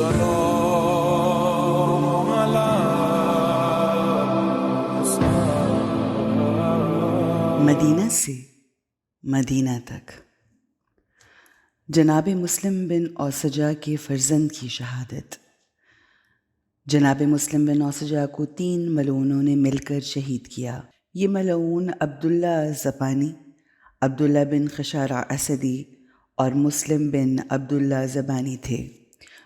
سلام علی مدینہ سے مدینہ تک جناب مسلم بن اوسجہ کے فرزند کی شہادت۔ جناب مسلم بن اوسجہ کو 3 ملعونوں نے مل کر شہید کیا۔ یہ ملعون عبداللہ زبانی، عبداللہ بن خشارہ اسدی اور مسلم بن عبداللہ زبانی تھے،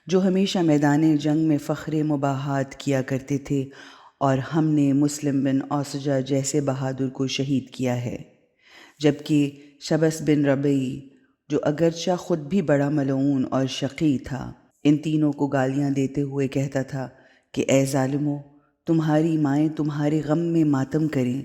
جو ہمیشہ میدان جنگ میں فخر مباحات کیا کرتے تھے، اور ہم نے مسلم بن اوسجہ جیسے بہادر کو شہید کیا ہے۔ جبکہ شبس بن ربیع، جو اگرچہ خود بھی بڑا ملعون اور شقی تھا، ان تینوں کو گالیاں دیتے ہوئے کہتا تھا کہ اے ظالمو، تمہاری مائیں تمہارے غم میں ماتم کریں،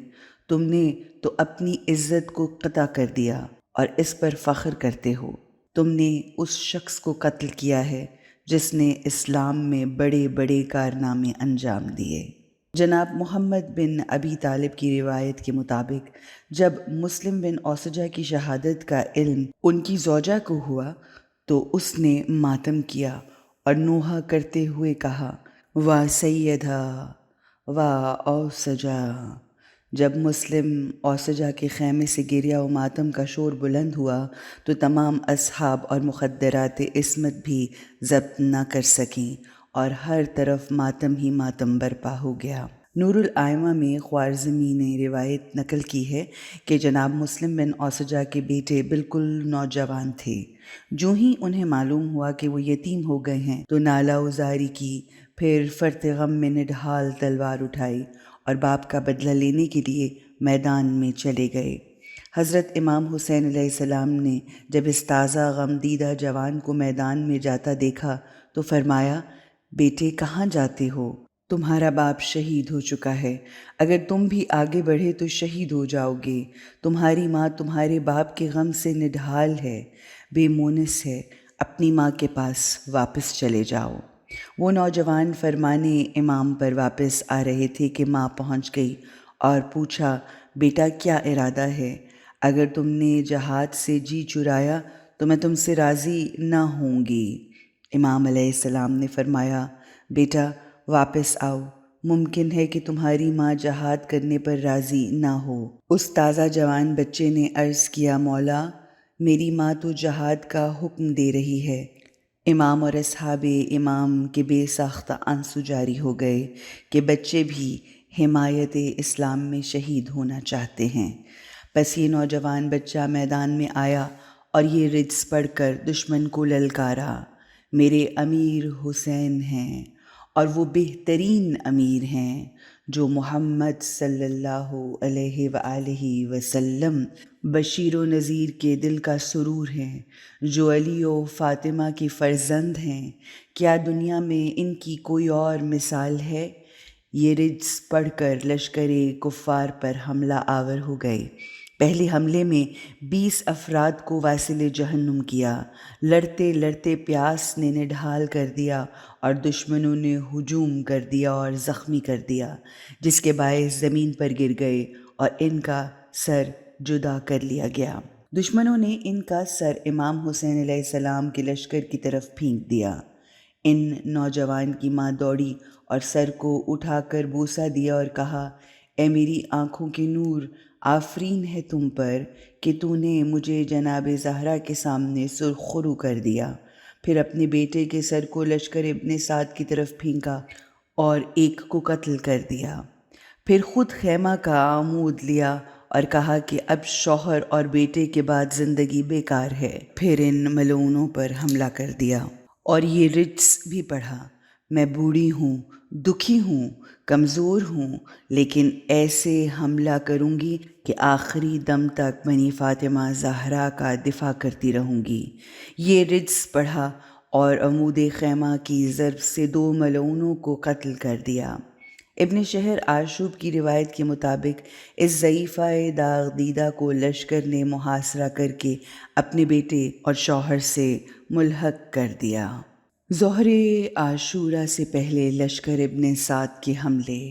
تم نے تو اپنی عزت کو قطع کر دیا اور اس پر فخر کرتے ہو۔ تم نے اس شخص کو قتل کیا ہے جس نے اسلام میں بڑے بڑے کارنامے انجام دیے۔ جناب محمد بن ابی طالب کی روایت کے مطابق جب مسلم بن اوسجہ کی شہادت کا علم ان کی زوجہ کو ہوا تو اس نے ماتم کیا اور نوحہ کرتے ہوئے کہا، واہ سیدہ واہ اوسجہ۔ جب مسلم اوسجہ کے خیمے سے گریہ و ماتم کا شور بلند ہوا تو تمام اصحاب اور مخدرات عصمت بھی ضبط نہ کر سکیں اور ہر طرف ماتم ہی ماتم برپا ہو گیا۔ نور الائمہ میں خوارزمی نے روایت نقل کی ہے کہ جناب مسلم بن اوسجہ کے بیٹے بالکل نوجوان تھے۔ جو ہی انہیں معلوم ہوا کہ وہ یتیم ہو گئے ہیں تو نالہ و زاری کی، پھر فرط غم میں نڈھال تلوار اٹھائی اور باپ کا بدلہ لینے کے لیے میدان میں چلے گئے۔ حضرت امام حسین علیہ السلام نے جب اس تازہ غم دیدہ جوان کو میدان میں جاتا دیکھا تو فرمایا، بیٹے کہاں جاتے ہو؟ تمہارا باپ شہید ہو چکا ہے، اگر تم بھی آگے بڑھے تو شہید ہو جاؤ گے۔ تمہاری ماں تمہارے باپ کے غم سے نڈھال ہے، بے مونس ہے، اپنی ماں کے پاس واپس چلے جاؤ۔ وہ نوجوان فرمانے امام پر واپس آ رہے تھے کہ ماں پہنچ گئی اور پوچھا، بیٹا کیا ارادہ ہے؟ اگر تم نے جہاد سے جی چرایا تو میں تم سے راضی نہ ہوں گی۔ امام علیہ السلام نے فرمایا، بیٹا واپس آؤ، ممکن ہے کہ تمہاری ماں جہاد کرنے پر راضی نہ ہو۔ اس تازہ جوان بچے نے عرض کیا، مولا میری ماں تو جہاد کا حکم دے رہی ہے۔ امام اور اصحاب امام کے بے ساختہ آنسو جاری ہو گئے کہ بچے بھی حمایت اسلام میں شہید ہونا چاہتے ہیں۔ بس یہ نوجوان بچہ میدان میں آیا اور یہ رجز پڑھ کر دشمن کو للکارا، میرے امیر حسین ہیں اور وہ بہترین امیر ہیں جو محمد صلی اللہ علیہ وآلہ وسلم بشیر و نذیر کے دل کا سرور ہیں، جو علی و فاطمہ کی فرزند ہیں، کیا دنیا میں ان کی کوئی اور مثال ہے؟ یہ رجز پڑھ کر لشکر کفار پر حملہ آور ہو گئے۔ پہلے حملے میں 20 افراد کو واصل جہنم کیا، لڑتے لڑتے پیاس نے نڈھال کر دیا اور دشمنوں نے ہجوم کر دیا اور زخمی کر دیا، جس کے باعث زمین پر گر گئے اور ان کا سر جدا کر لیا گیا۔ دشمنوں نے ان کا سر امام حسین علیہ السلام کے لشکر کی طرف پھینک دیا۔ ان نوجوان کی ماں دوڑی اور سر کو اٹھا کر بوسہ دیا اور کہا، اے میری آنکھوں کے نور، آفرین ہے تم پر کہ تو نے مجھے جناب زہرا کے سامنے سرخرو کر دیا۔ پھر اپنے بیٹے کے سر کو لشکر ابن سعد کی طرف پھینکا اور ایک کو قتل کر دیا۔ پھر خود خیمہ کا عمود لیا اور کہا کہ اب شوہر اور بیٹے کے بعد زندگی بیکار ہے۔ پھر ان ملعونوں پر حملہ کر دیا اور یہ رجز بھی پڑھا، میں بوڑھی ہوں، دکھی ہوں، کمزور ہوں، لیکن ایسے حملہ کروں گی کہ آخری دم تک بنی فاطمہ زہرا کا دفاع کرتی رہوں گی۔ یہ رجز پڑھا اور عمود خیمہ کی ضرب سے 2 ملعونوں کو قتل کر دیا۔ ابن شہر آشوب کی روایت کے مطابق اس ضعیفہ داغ دیدہ کو لشکر نے محاصرہ کر کے اپنے بیٹے اور شوہر سے ملحق کر دیا۔ ظہر عاشورہ سے پہلے لشکر ابن سعد کے حملے۔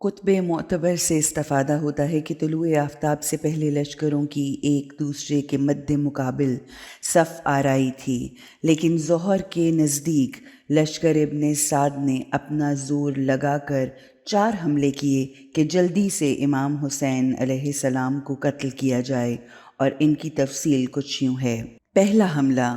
کتب معتبر سے استفادہ ہوتا ہے کہ طلوع آفتاب سے پہلے لشکروں کی ایک دوسرے کے مد مقابل صف آرائی تھی، لیکن ظہر کے نزدیک لشکر ابن سعد نے اپنا زور لگا کر 4 حملے کیے کہ جلدی سے امام حسین علیہ السلام کو قتل کیا جائے، اور ان کی تفصیل کچھ یوں ہے۔ پہلا حملہ،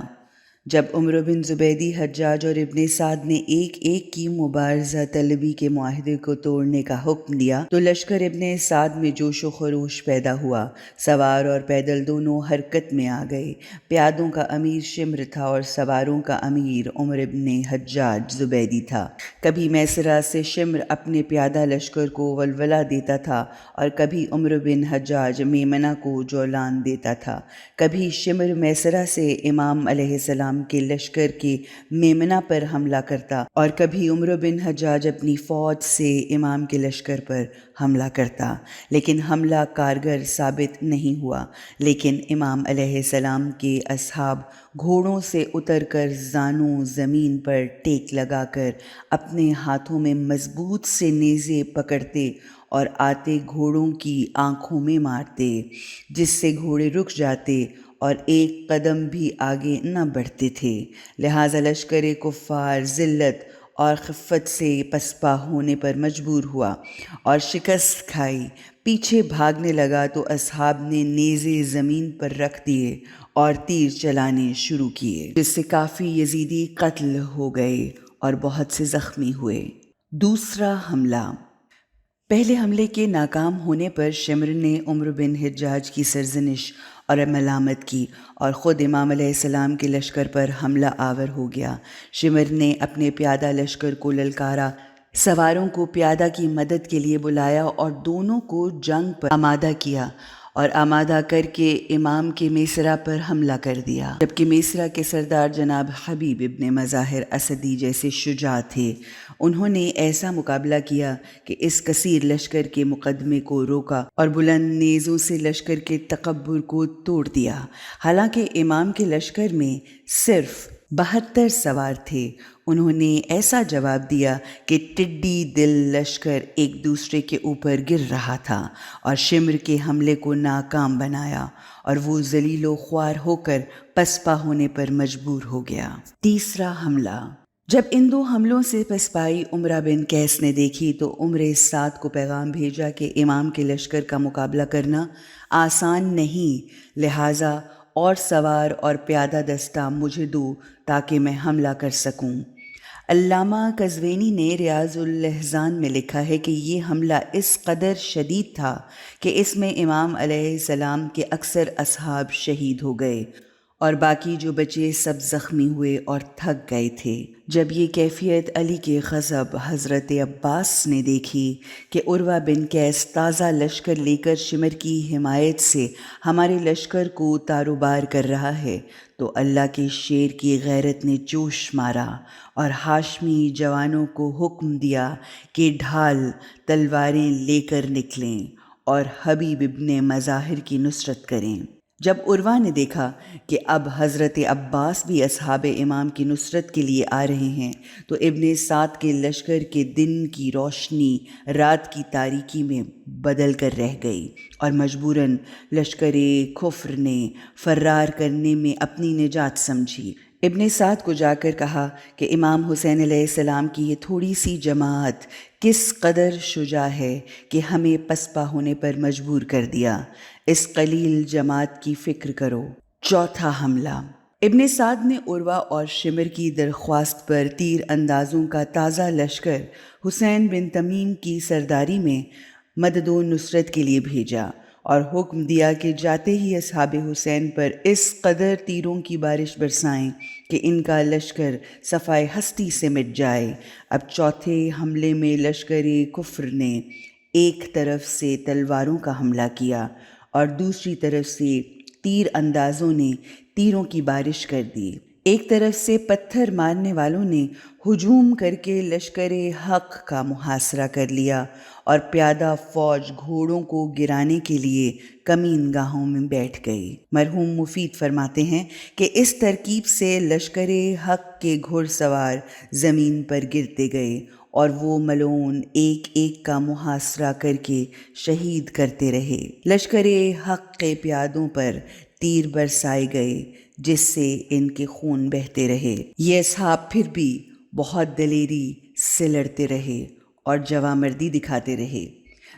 جب عمر بن زبیدی، حجاج اور ابن سعد نے ایک ایک کی مبارزہ طلبی کے معاہدے کو توڑنے کا حکم دیا تو لشکر ابن سعد میں جوش و خروش پیدا ہوا۔ سوار اور پیدل دونوں حرکت میں آ گئے۔ پیادوں کا امیر شمر تھا اور سواروں کا امیر عمر بن حجاج زبیدی تھا۔ کبھی میسرہ سے شمر اپنے پیادہ لشکر کو ولولہ دیتا تھا اور کبھی عمر بن حجاج میمنہ کو جولان دیتا تھا۔ کبھی شمر میسرہ سے امام علیہ السلام کے لشکر کے میمنہ پر حملہ کرتا اور کبھی عمر بن حجاج اپنی فوج سے امام کے لشکر پر حملہ کرتا، لیکن حملہ کارگر ثابت نہیں ہوا۔ لیکن امام علیہ السلام کے اصحاب گھوڑوں سے اتر کر زانوں زمین پر ٹیک لگا کر اپنے ہاتھوں میں مضبوط سے نیزے پکڑتے اور آتے گھوڑوں کی آنکھوں میں مارتے، جس سے گھوڑے رک جاتے اور ایک قدم بھی آگے نہ بڑھتے تھے۔ لہٰذا لشکر کفار ذلت اور خفت سے پسپا ہونے پر مجبور ہوا اور شکست کھائی۔ پیچھے بھاگنے لگا تو اصحاب نے نیزے زمین پر رکھ دیے اور تیر چلانے شروع کیے، جس سے کافی یزیدی قتل ہو گئے اور بہت سے زخمی ہوئے۔ دوسرا حملہ، پہلے حملے کے ناکام ہونے پر شمر نے عمر بن حجاج کی سرزنش اور ملامت کی اور خود امام علیہ السلام کے لشکر پر حملہ آور ہو گیا۔ شمر نے اپنے پیادہ لشکر کو للکارا، سواروں کو پیادہ کی مدد کے لیے بلایا اور دونوں کو جنگ پر آمادہ کیا اور آمادہ کر کے امام کے میسرہ پر حملہ کر دیا، جبکہ میسرہ کے سردار جناب حبیب ابن مظاہر اسدی جیسے شجاع تھے۔ انہوں نے ایسا مقابلہ کیا کہ اس کثیر لشکر کے مقدمے کو روکا اور بلند نیزوں سے لشکر کے تکبر کو توڑ دیا۔ حالانکہ امام کے لشکر میں صرف 72 سوار تھے، انہوں نے ایسا جواب دیا کہ ٹڈی دل لشکر ایک دوسرے کے اوپر گر رہا تھا اور شمر کے حملے کو ناکام بنایا اور وہ ذلیل و خوار ہو کر پسپا ہونے پر مجبور ہو گیا۔ تیسرا حملہ، جب ان 2 حملوں سے پسپائی عمرہ بن قیس نے دیکھی تو عمر سعد کو پیغام بھیجا کہ امام کے لشکر کا مقابلہ کرنا آسان نہیں، لہٰذا اور سوار اور پیادہ دستہ مجھے دو تاکہ میں حملہ کر سکوں۔ علامہ قزوینی نے ریاض الاحزان میں لکھا ہے کہ یہ حملہ اس قدر شدید تھا کہ اس میں امام علیہ السلام کے اکثر اصحاب شہید ہو گئے اور باقی جو بچے سب زخمی ہوئے اور تھک گئے تھے۔ جب یہ کیفیت علی کے غضب حضرت عباس نے دیکھی کہ عروہ بن قیس تازہ لشکر لے کر شمر کی حمایت سے ہمارے لشکر کو تاروبار کر رہا ہے، تو اللہ کے شیر کی غیرت نے جوش مارا اور ہاشمی جوانوں کو حکم دیا کہ ڈھال تلواریں لے کر نکلیں اور حبیب ابن مظاہر کی نصرت کریں۔ جب عروہ نے دیکھا کہ اب حضرت عباس بھی اصحاب امام کی نصرت کے لیے آ رہے ہیں تو ابن سعد کے لشکر کے دن کی روشنی رات کی تاریکی میں بدل کر رہ گئی اور مجبوراً لشکر کفر نے فرار کرنے میں اپنی نجات سمجھی۔ ابن سعد کو جا کر کہا کہ امام حسین علیہ السلام کی یہ تھوڑی سی جماعت کس قدر شجاع ہے کہ ہمیں پسپا ہونے پر مجبور کر دیا، اس قلیل جماعت کی فکر کرو۔ چوتھا حملہ، ابن سعد نے عروہ اور شمر کی درخواست پر تیر اندازوں کا تازہ لشکر حسین بن تمیم کی سرداری میں مدد و نصرت کے لیے بھیجا اور حکم دیا کہ جاتے ہی اصحاب حسین پر اس قدر تیروں کی بارش برسائیں کہ ان کا لشکر صفائے ہستی سے مٹ جائے۔ اب چوتھے حملے میں لشکر کفر نے ایک طرف سے تلواروں کا حملہ کیا اور دوسری طرف سے تیر اندازوں نے تیروں کی بارش کر دی۔ ایک طرف سے پتھر مارنے والوں نے ہجوم کر کے لشکر حق کا محاصرہ کر لیا اور پیادہ فوج گھوڑوں کو گرانے کے لیے کمین گاہوں میں بیٹھ گئی۔ مرحوم مفید فرماتے ہیں کہ اس ترکیب سے لشکر حق کے گھڑ سوار زمین پر گرتے گئے اور وہ ملعون ایک ایک کا محاصرہ کر کے شہید کرتے رہے۔ لشکر حق کے پیادوں پر تیر برسائے گئے جس سے ان کے خون بہتے رہے۔ یہ اصحاب پھر بھی بہت دلیری سے لڑتے رہے اور جوامردی دکھاتے رہے۔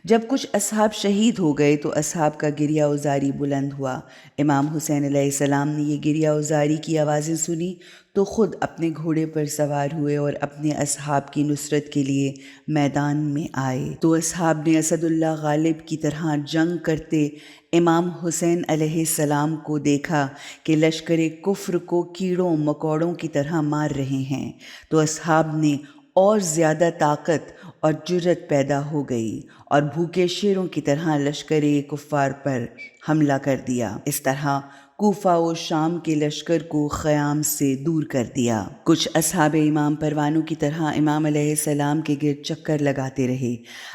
جب کچھ اصحاب شہید ہو گئے تو اصحاب کا گریہ وزاری بلند ہوا۔ امام حسین علیہ السلام نے یہ گریہ وزاری کی آوازیں سنی تو خود اپنے گھوڑے پر سوار ہوئے اور اپنے اصحاب کی نصرت کے لیے میدان میں آئے تو اصحاب نے اسد اللہ غالب کی طرح جنگ کرتے امام حسین علیہ السلام کو دیکھا کہ لشکر کفر کو کیڑوں مکوڑوں کی طرح مار رہے ہیں تو اصحاب نے اور زیادہ طاقت اور جرت پیدا ہو گئی اور بھوکے شیروں کی طرح لشکر کفار پر حملہ کر دیا۔ اس طرح کوفہ و شام کے لشکر کو خیام سے دور کر دیا۔ کچھ اصحاب امام پروانوں کی طرح امام علیہ السلام کے گرد چکر لگاتے رہے۔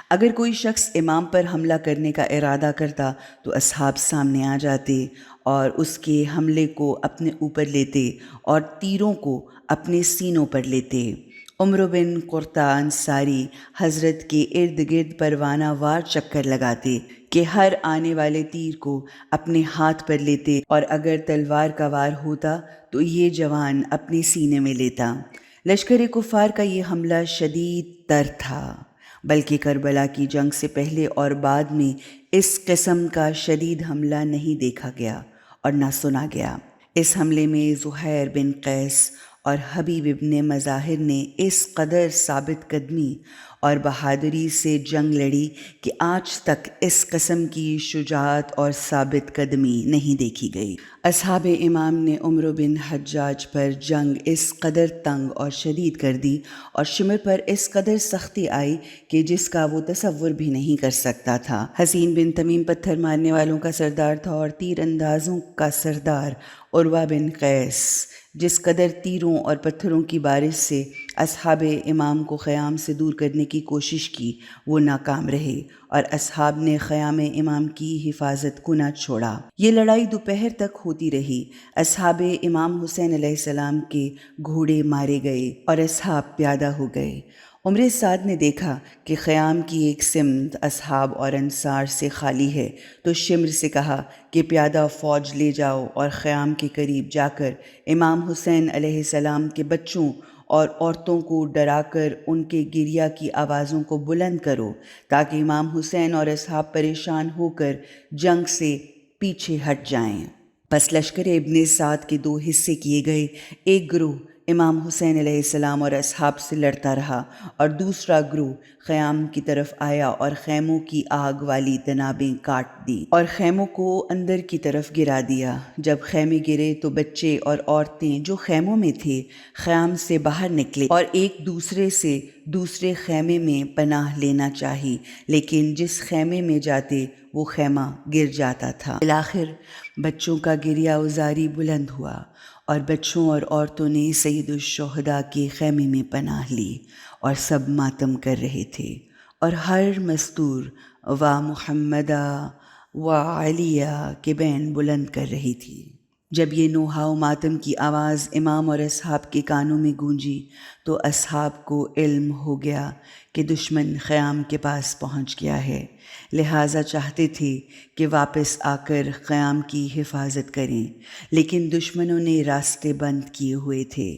اگر کوئی شخص امام پر حملہ کرنے کا ارادہ کرتا تو اصحاب سامنے آ جاتے اور اس کے حملے کو اپنے اوپر لیتے اور تیروں کو اپنے سینوں پر لیتے۔ عمر بن قرطہ انصاری حضرت کے ارد گرد پروانہ وار چکر لگاتے کہ ہر آنے والے تیر کو اپنے ہاتھ پر لیتے اور اگر تلوار کا وار ہوتا تو یہ جوان اپنے سینے میں لیتا۔ لشکر کفار کا یہ حملہ شدید تر تھا، بلکہ کربلا کی جنگ سے پہلے اور بعد میں اس قسم کا شدید حملہ نہیں دیکھا گیا اور نہ سنا گیا۔ اس حملے میں زہیر بن قیس اور حبیب ابن مظاہر نے اس قدر ثابت قدمی اور بہادری سے جنگ لڑی کہ آج تک اس قسم کی شجاعت اور ثابت قدمی نہیں دیکھی گئی۔ اصحاب امام نے عمر بن حجاج پر جنگ اس قدر تنگ اور شدید کر دی اور شمر پر اس قدر سختی آئی کہ جس کا وہ تصور بھی نہیں کر سکتا تھا۔ حسین بن تمیم پتھر مارنے والوں کا سردار تھا اور تیر اندازوں کا سردار عروہ بن قیس جس قدر تیروں اور پتھروں کی بارش سے اصحاب امام کو خیام سے دور کرنے کی کوشش کی وہ ناکام رہے اور اصحاب نے خیام امام کی حفاظت کو نہ چھوڑا۔ یہ لڑائی دوپہر تک ہوتی رہی۔ اصحاب امام حسین علیہ السلام کے گھوڑے مارے گئے اور اصحاب پیادہ ہو گئے۔ عمر سعد نے دیکھا کہ خیام کی ایک سمت اصحاب اور انصار سے خالی ہے تو شمر سے کہا کہ پیادہ فوج لے جاؤ اور خیام کے قریب جا کر امام حسین علیہ السلام کے بچوں اور عورتوں کو ڈرا کر ان کے گریہ کی آوازوں کو بلند کرو تاکہ امام حسین اور اصحاب پریشان ہو کر جنگ سے پیچھے ہٹ جائیں۔ پس لشکر ابن سعد کے دو حصے کیے گئے، ایک گروہ امام حسین علیہ السلام اور اصحاب سے لڑتا رہا اور دوسرا گروہ خیام کی طرف آیا اور خیموں کی آگ والی تنابیں کاٹ دی اور خیموں کو اندر کی طرف گرا دیا۔ جب خیمے گرے تو بچے اور عورتیں جو خیموں میں تھے خیام سے باہر نکلے اور ایک دوسرے سے دوسرے خیمے میں پناہ لینا چاہی، لیکن جس خیمے میں جاتے وہ خیمہ گر جاتا تھا۔ بالآخر بچوں کا گریہ وزاری بلند ہوا اور بچوں اور عورتوں نے سید الشہداء کے خیمے میں پناہ لی اور سب ماتم کر رہے تھے اور ہر مستور و محمدہ و علیہ کے بین بلند کر رہی تھی۔ جب یہ نوحہ و ماتم کی آواز امام اور اصحاب کے کانوں میں گونجی تو اصحاب کو علم ہو گیا کہ دشمن خیام کے پاس پہنچ گیا ہے، لہٰذا چاہتے تھے کہ واپس آ کر خیام کی حفاظت کریں، لیکن دشمنوں نے راستے بند کیے ہوئے تھے۔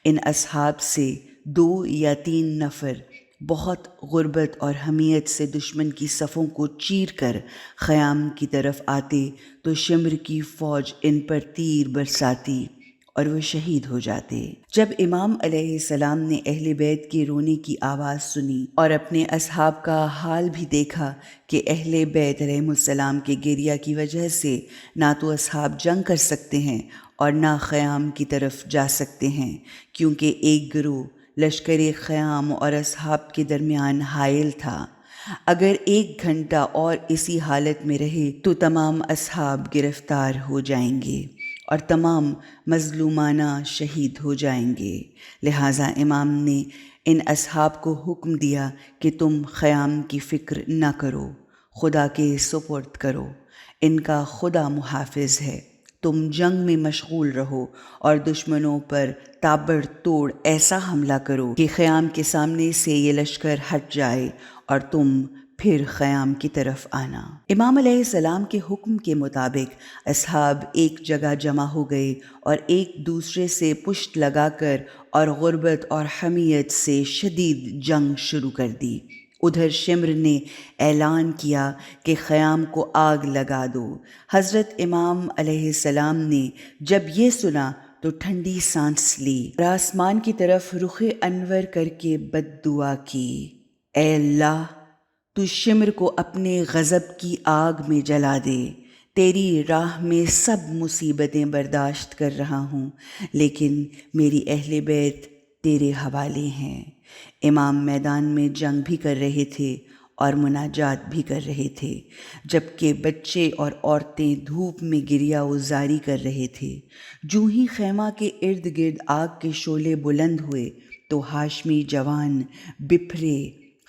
ان اصحاب سے 2 یا 3 نفر بہت غربت اور حمیت سے دشمن کی صفوں کو چیر کر خیام کی طرف آتے تو شمر کی فوج ان پر تیر برساتی اور وہ شہید ہو جاتے۔ جب امام علیہ السلام نے اہل بیت کے رونے کی آواز سنی اور اپنے اصحاب کا حال بھی دیکھا کہ اہل بیت علیہ السلام کے گریہ کی وجہ سے نہ تو اصحاب جنگ کر سکتے ہیں اور نہ خیام کی طرف جا سکتے ہیں، کیونکہ ایک گروہ لشکر خیام اور اصحاب کے درمیان حائل تھا۔ اگر 1 گھنٹہ اور اسی حالت میں رہے تو تمام اصحاب گرفتار ہو جائیں گے اور تمام مظلومانہ شہید ہو جائیں گے، لہٰذا امام نے ان اصحاب کو حکم دیا کہ تم خیام کی فکر نہ کرو، خدا کے سپرد کرو، ان کا خدا محافظ ہے، تم جنگ میں مشغول رہو اور دشمنوں پر تابڑ توڑ ایسا حملہ کرو کہ خیام کے سامنے سے یہ لشکر ہٹ جائے اور تم پھر خیام کی طرف آنا۔ امام علیہ السلام کے حکم کے مطابق اصحاب ایک جگہ جمع ہو گئے اور ایک دوسرے سے پشت لگا کر اور غربت اور حمیت سے شدید جنگ شروع کر دی۔ ادھر شمر نے اعلان کیا کہ خیام کو آگ لگا دو۔ حضرت امام علیہ السلام نے جب یہ سنا تو ٹھنڈی سانس لی اور آسمان کی طرف رخ انور کر کے بد دعا کی، اے اللہ تو شمر کو اپنے غضب کی آگ میں جلا دے۔ تیری راہ میں سب مصیبتیں برداشت کر رہا ہوں، لیکن میری اہل بیت تیرے حوالے ہیں۔ امام میدان میں جنگ بھی کر رہے تھے اور مناجات بھی کر رہے تھے، جبکہ بچے اور عورتیں دھوپ میں گریہ وزاری کر رہے تھے۔ جو ہی خیمہ کے ارد گرد آگ کے شعلے بلند ہوئے تو ہاشمی جوان بپھرے،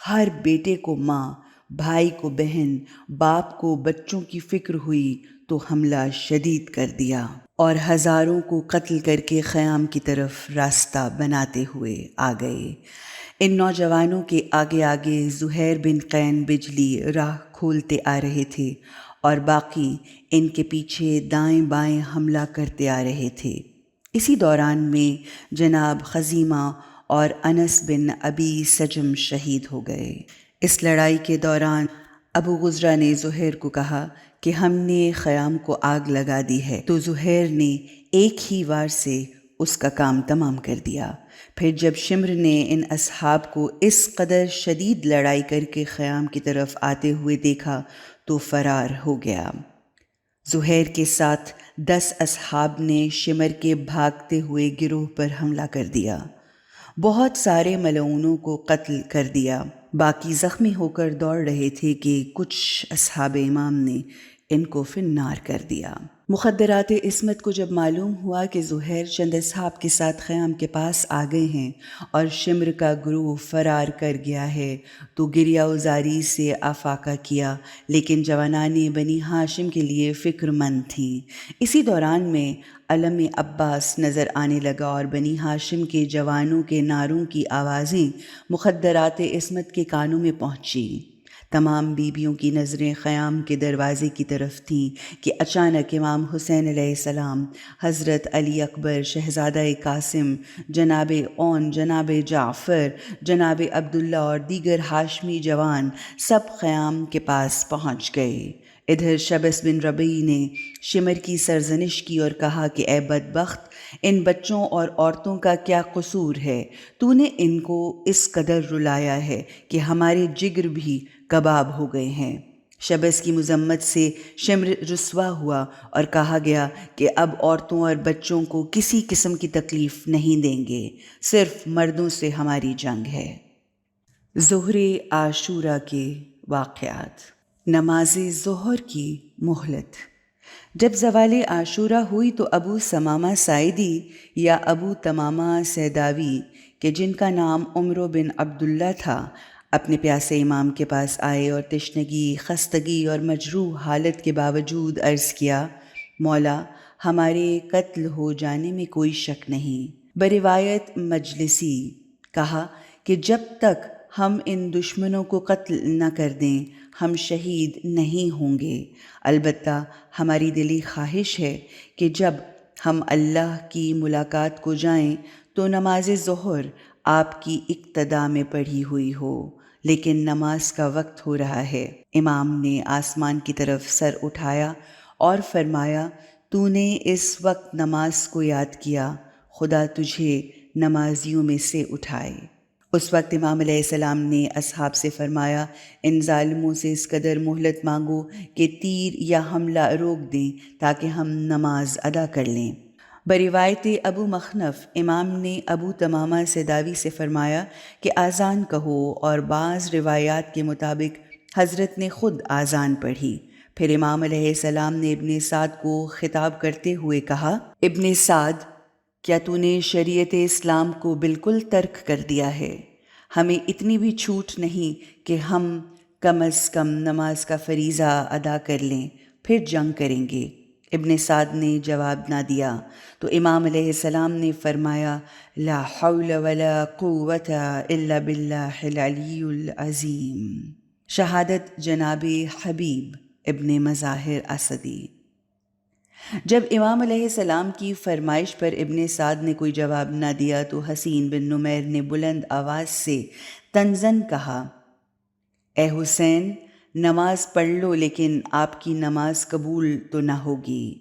ہر بیٹے کو ماں، بھائی کو بہن، باپ کو بچوں کی فکر ہوئی تو حملہ شدید کر دیا اور ہزاروں کو قتل کر کے خیام کی طرف راستہ بناتے ہوئے آ گئے۔ ان نوجوانوں کے آگے آگے زہیر بن قین بجلی راہ کھولتے آ رہے تھے اور باقی ان کے پیچھے دائیں بائیں حملہ کرتے آ رہے تھے۔ اسی دوران میں جناب خزیمہ اور انس بن ابی سجم شہید ہو گئے۔ اس لڑائی کے دوران ابو غزرہ نے زہیر کو کہا کہ ہم نے خیام کو آگ لگا دی ہے، تو زہیر نے ایک ہی وار سے اس کا کام تمام کر دیا۔ پھر جب شمر نے ان اصحاب کو اس قدر شدید لڑائی کر کے خیام کی طرف آتے ہوئے دیکھا تو فرار ہو گیا۔ زہیر کے ساتھ 10 اصحاب نے شمر کے بھاگتے ہوئے گروہ پر حملہ کر دیا، بہت سارے ملعونوں کو قتل کر دیا۔ باقی زخمی ہو کر دوڑ رہے تھے کہ کچھ اصحاب امام نے ان کو فنار کر دیا۔ مخدرات عصمت کو جب معلوم ہوا کہ زہیر چند اصحاب کے ساتھ خیام کے پاس آ گئے ہیں اور شمر کا گروہ فرار کر گیا ہے تو گریہ وزاری سے افاقہ کیا، لیکن جوانان بنی ہاشم کے لیے فکر مند تھیں۔ اسی دوران میں علم عباس نظر آنے لگا اور بنی ہاشم کے جوانوں کے نعروں کی آوازیں مخدرات عصمت کے کانوں میں پہنچی۔ تمام بیویوں کی نظریں خیام کے دروازے کی طرف تھیں کہ اچانک امام حسین علیہ السلام، حضرت علی اکبر، شہزادہ قاسم، جناب اون، جناب جعفر، جناب عبداللہ اور دیگر ہاشمی جوان سب خیام کے پاس پہنچ گئے۔ ادھر شبس بن ربیع نے شمر کی سرزنش کی اور کہا کہ اے بدبخت، ان بچوں اور عورتوں کا کیا قصور ہے؟ تو نے ان کو اس قدر رلایا ہے کہ ہمارے جگر بھی کباب ہو گئے ہیں۔ شبس کی مذمت سے شمر رسوا ہوا اور کہا گیا کہ اب عورتوں اور بچوں کو کسی قسم کی تکلیف نہیں دیں گے، صرف مردوں سے ہماری جنگ ہے۔ ظہر عاشورہ کے واقعات۔ نماز ظہر کی مہلت۔ جب زوال عاشورہ ہوئی تو ابو ثمامہ ساعدی یا ابو تمامہ سیداوی کہ جن کا نام عمرو بن عبداللہ تھا، اپنے پیاسے امام کے پاس آئے اور تشنگی، خستگی اور مجروح حالت کے باوجود عرض کیا، مولا، ہمارے قتل ہو جانے میں کوئی شک نہیں۔ بروایت مجلسی کہا کہ جب تک ہم ان دشمنوں کو قتل نہ کر دیں ہم شہید نہیں ہوں گے، البتہ ہماری دلی خواہش ہے کہ جب ہم اللہ کی ملاقات کو جائیں تو نماز ظہر آپ کی اقتدا میں پڑھی ہوئی ہو، لیکن نماز کا وقت ہو رہا ہے۔ امام نے آسمان کی طرف سر اٹھایا اور فرمایا، تو نے اس وقت نماز کو یاد کیا، خدا تجھے نمازیوں میں سے اٹھائے۔ اس وقت امام علیہ السلام نے اصحاب سے فرمایا، ان ظالموں سے اس قدر مہلت مانگو کہ تیر یا حملہ روک دیں تاکہ ہم نماز ادا کر لیں۔ بروایت ابو مخنف امام نے ابو تمامہ سیداوی سے فرمایا کہ آذان کہو، اور بعض روایات کے مطابق حضرت نے خود آذان پڑھی۔ پھر امام علیہ السلام نے ابن سعد کو خطاب کرتے ہوئے کہا، ابن سعد، کیا تو نے شریعت اسلام کو بالکل ترک کر دیا ہے؟ ہمیں اتنی بھی چھوٹ نہیں کہ ہم کم از کم نماز کا فریضہ ادا کر لیں، پھر جنگ کریں گے۔ ابن سعد نے جواب نہ دیا تو امام علیہ السلام نے فرمایا، لا حول ولا قوة الا باللہ العلی العظیم۔ شہادت جناب حبیب ابن مظاہر اسدی۔ جب امام علیہ السلام کی فرمائش پر ابن سعد نے کوئی جواب نہ دیا تو حسین بن نمیر نے بلند آواز سے طنزاً کہا، اے حسین، نماز پڑھ لو لیکن آپ کی نماز قبول تو نہ ہوگی۔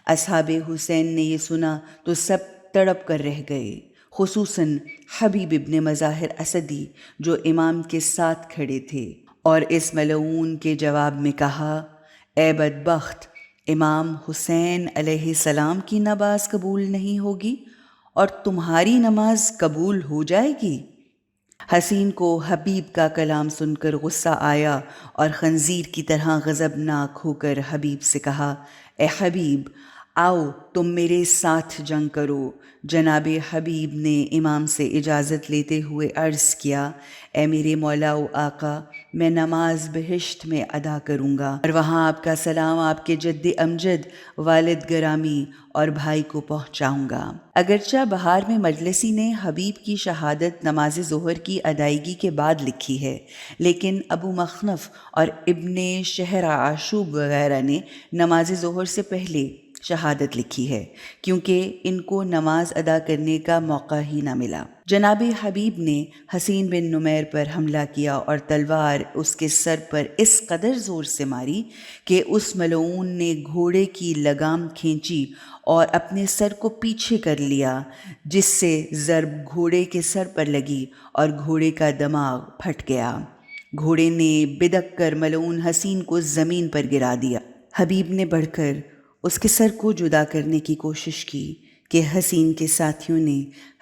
اصحاب حسین نے یہ سنا تو سب تڑپ کر رہ گئے، خصوصاً حبیب ابن مظاہر اسدی جو امام کے ساتھ کھڑے تھے، اور اس ملعون کے جواب میں کہا، اے بدبخت، امام حسین علیہ السلام کی نماز قبول نہیں ہوگی اور تمہاری نماز قبول ہو جائے گی؟ حسین کو حبیب کا کلام سن کر غصہ آیا اور خنزیر کی طرح غضبناک ہو کر حبیب سے کہا، اے حبیب، آؤ تم میرے ساتھ جنگ کرو۔ جناب حبیب نے امام سے اجازت لیتے ہوئے عرض کیا، اے میرے مولا و آقا، میں نماز بہشت میں ادا کروں گا اور وہاں آپ کا سلام آپ کے جد امجد، والد گرامی اور بھائی کو پہنچاؤں گا۔ اگرچہ بہار میں مجلسی نے حبیب کی شہادت نماز ظہر کی ادائیگی کے بعد لکھی ہے، لیکن ابو مخنف اور ابن شہر عاشوب وغیرہ نے نماز ظہر سے پہلے شہادت لکھی ہے، کیونکہ ان کو نماز ادا کرنے کا موقع ہی نہ ملا۔ جناب حبیب نے حسین بن نمیر پر حملہ کیا اور تلوار اس کے سر پر اس قدر زور سے ماری کہ اس ملعون نے گھوڑے کی لگام کھینچی اور اپنے سر کو پیچھے کر لیا، جس سے ضرب گھوڑے کے سر پر لگی اور گھوڑے کا دماغ پھٹ گیا۔ گھوڑے نے بدک کر ملعون حسین کو زمین پر گرا دیا۔ حبیب نے بڑھ کر اس کے سر کو جدا کرنے کی کوشش کی کہ حسین کے ساتھیوں نے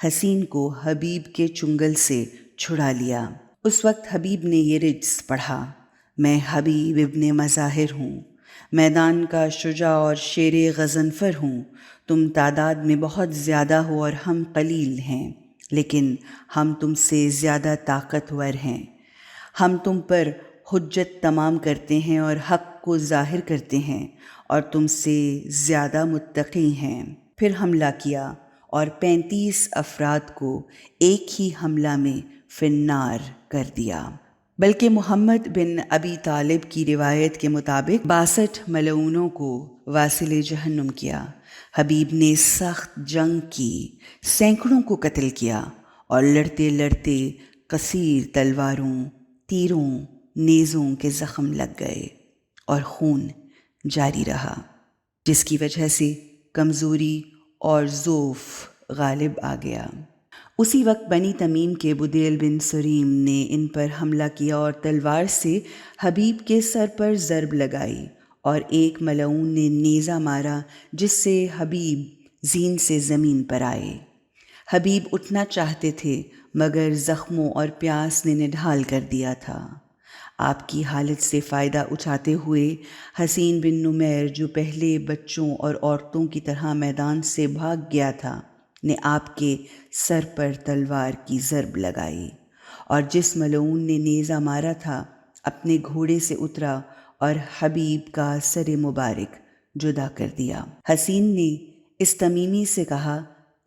حسین کو حبیب کے چنگل سے چھڑا لیا۔ اس وقت حبیب نے یہ رجز پڑھا، میں حبیب ابن مظاہر ہوں، میدان کا شجاع اور شیر غضنفر ہوں۔ تم تعداد میں بہت زیادہ ہو اور ہم قلیل ہیں، لیکن ہم تم سے زیادہ طاقتور ہیں۔ ہم تم پر حجت تمام کرتے ہیں اور حق کو ظاہر کرتے ہیں، اور تم سے زیادہ متقی ہیں۔ پھر حملہ کیا اور 35 افراد کو ایک ہی حملہ میں فی النار کر دیا۔ بلکہ محمد بن ابی طالب کی روایت کے مطابق 62 ملعونوں کو واصل جہنم کیا۔ حبیب نے سخت جنگ کی، سینکڑوں کو قتل کیا اور لڑتے لڑتے قصیر تلواروں، تیروں، نیزوں کے زخم لگ گئے اور خون جاری رہا، جس کی وجہ سے کمزوری اور ضعف غالب آ گیا۔ اسی وقت بنی تمیم کے بدیل بن سریم نے ان پر حملہ کیا اور تلوار سے حبیب کے سر پر ضرب لگائی اور ایک ملعون نے نیزہ مارا، جس سے حبیب زین سے زمین پر آئے۔ حبیب اٹھنا چاہتے تھے مگر زخموں اور پیاس نے نڈھال کر دیا تھا۔ آپ کی حالت سے فائدہ اٹھاتے ہوئے حسین بن نمیر، جو پہلے بچوں اور عورتوں کی طرح میدان سے بھاگ گیا تھا، نے آپ کے سر پر تلوار کی ضرب لگائی، اور جس ملعون نے نیزہ مارا تھا اپنے گھوڑے سے اترا اور حبیب کا سر مبارک جدا کر دیا۔ حسین نے اس تمیمی سے کہا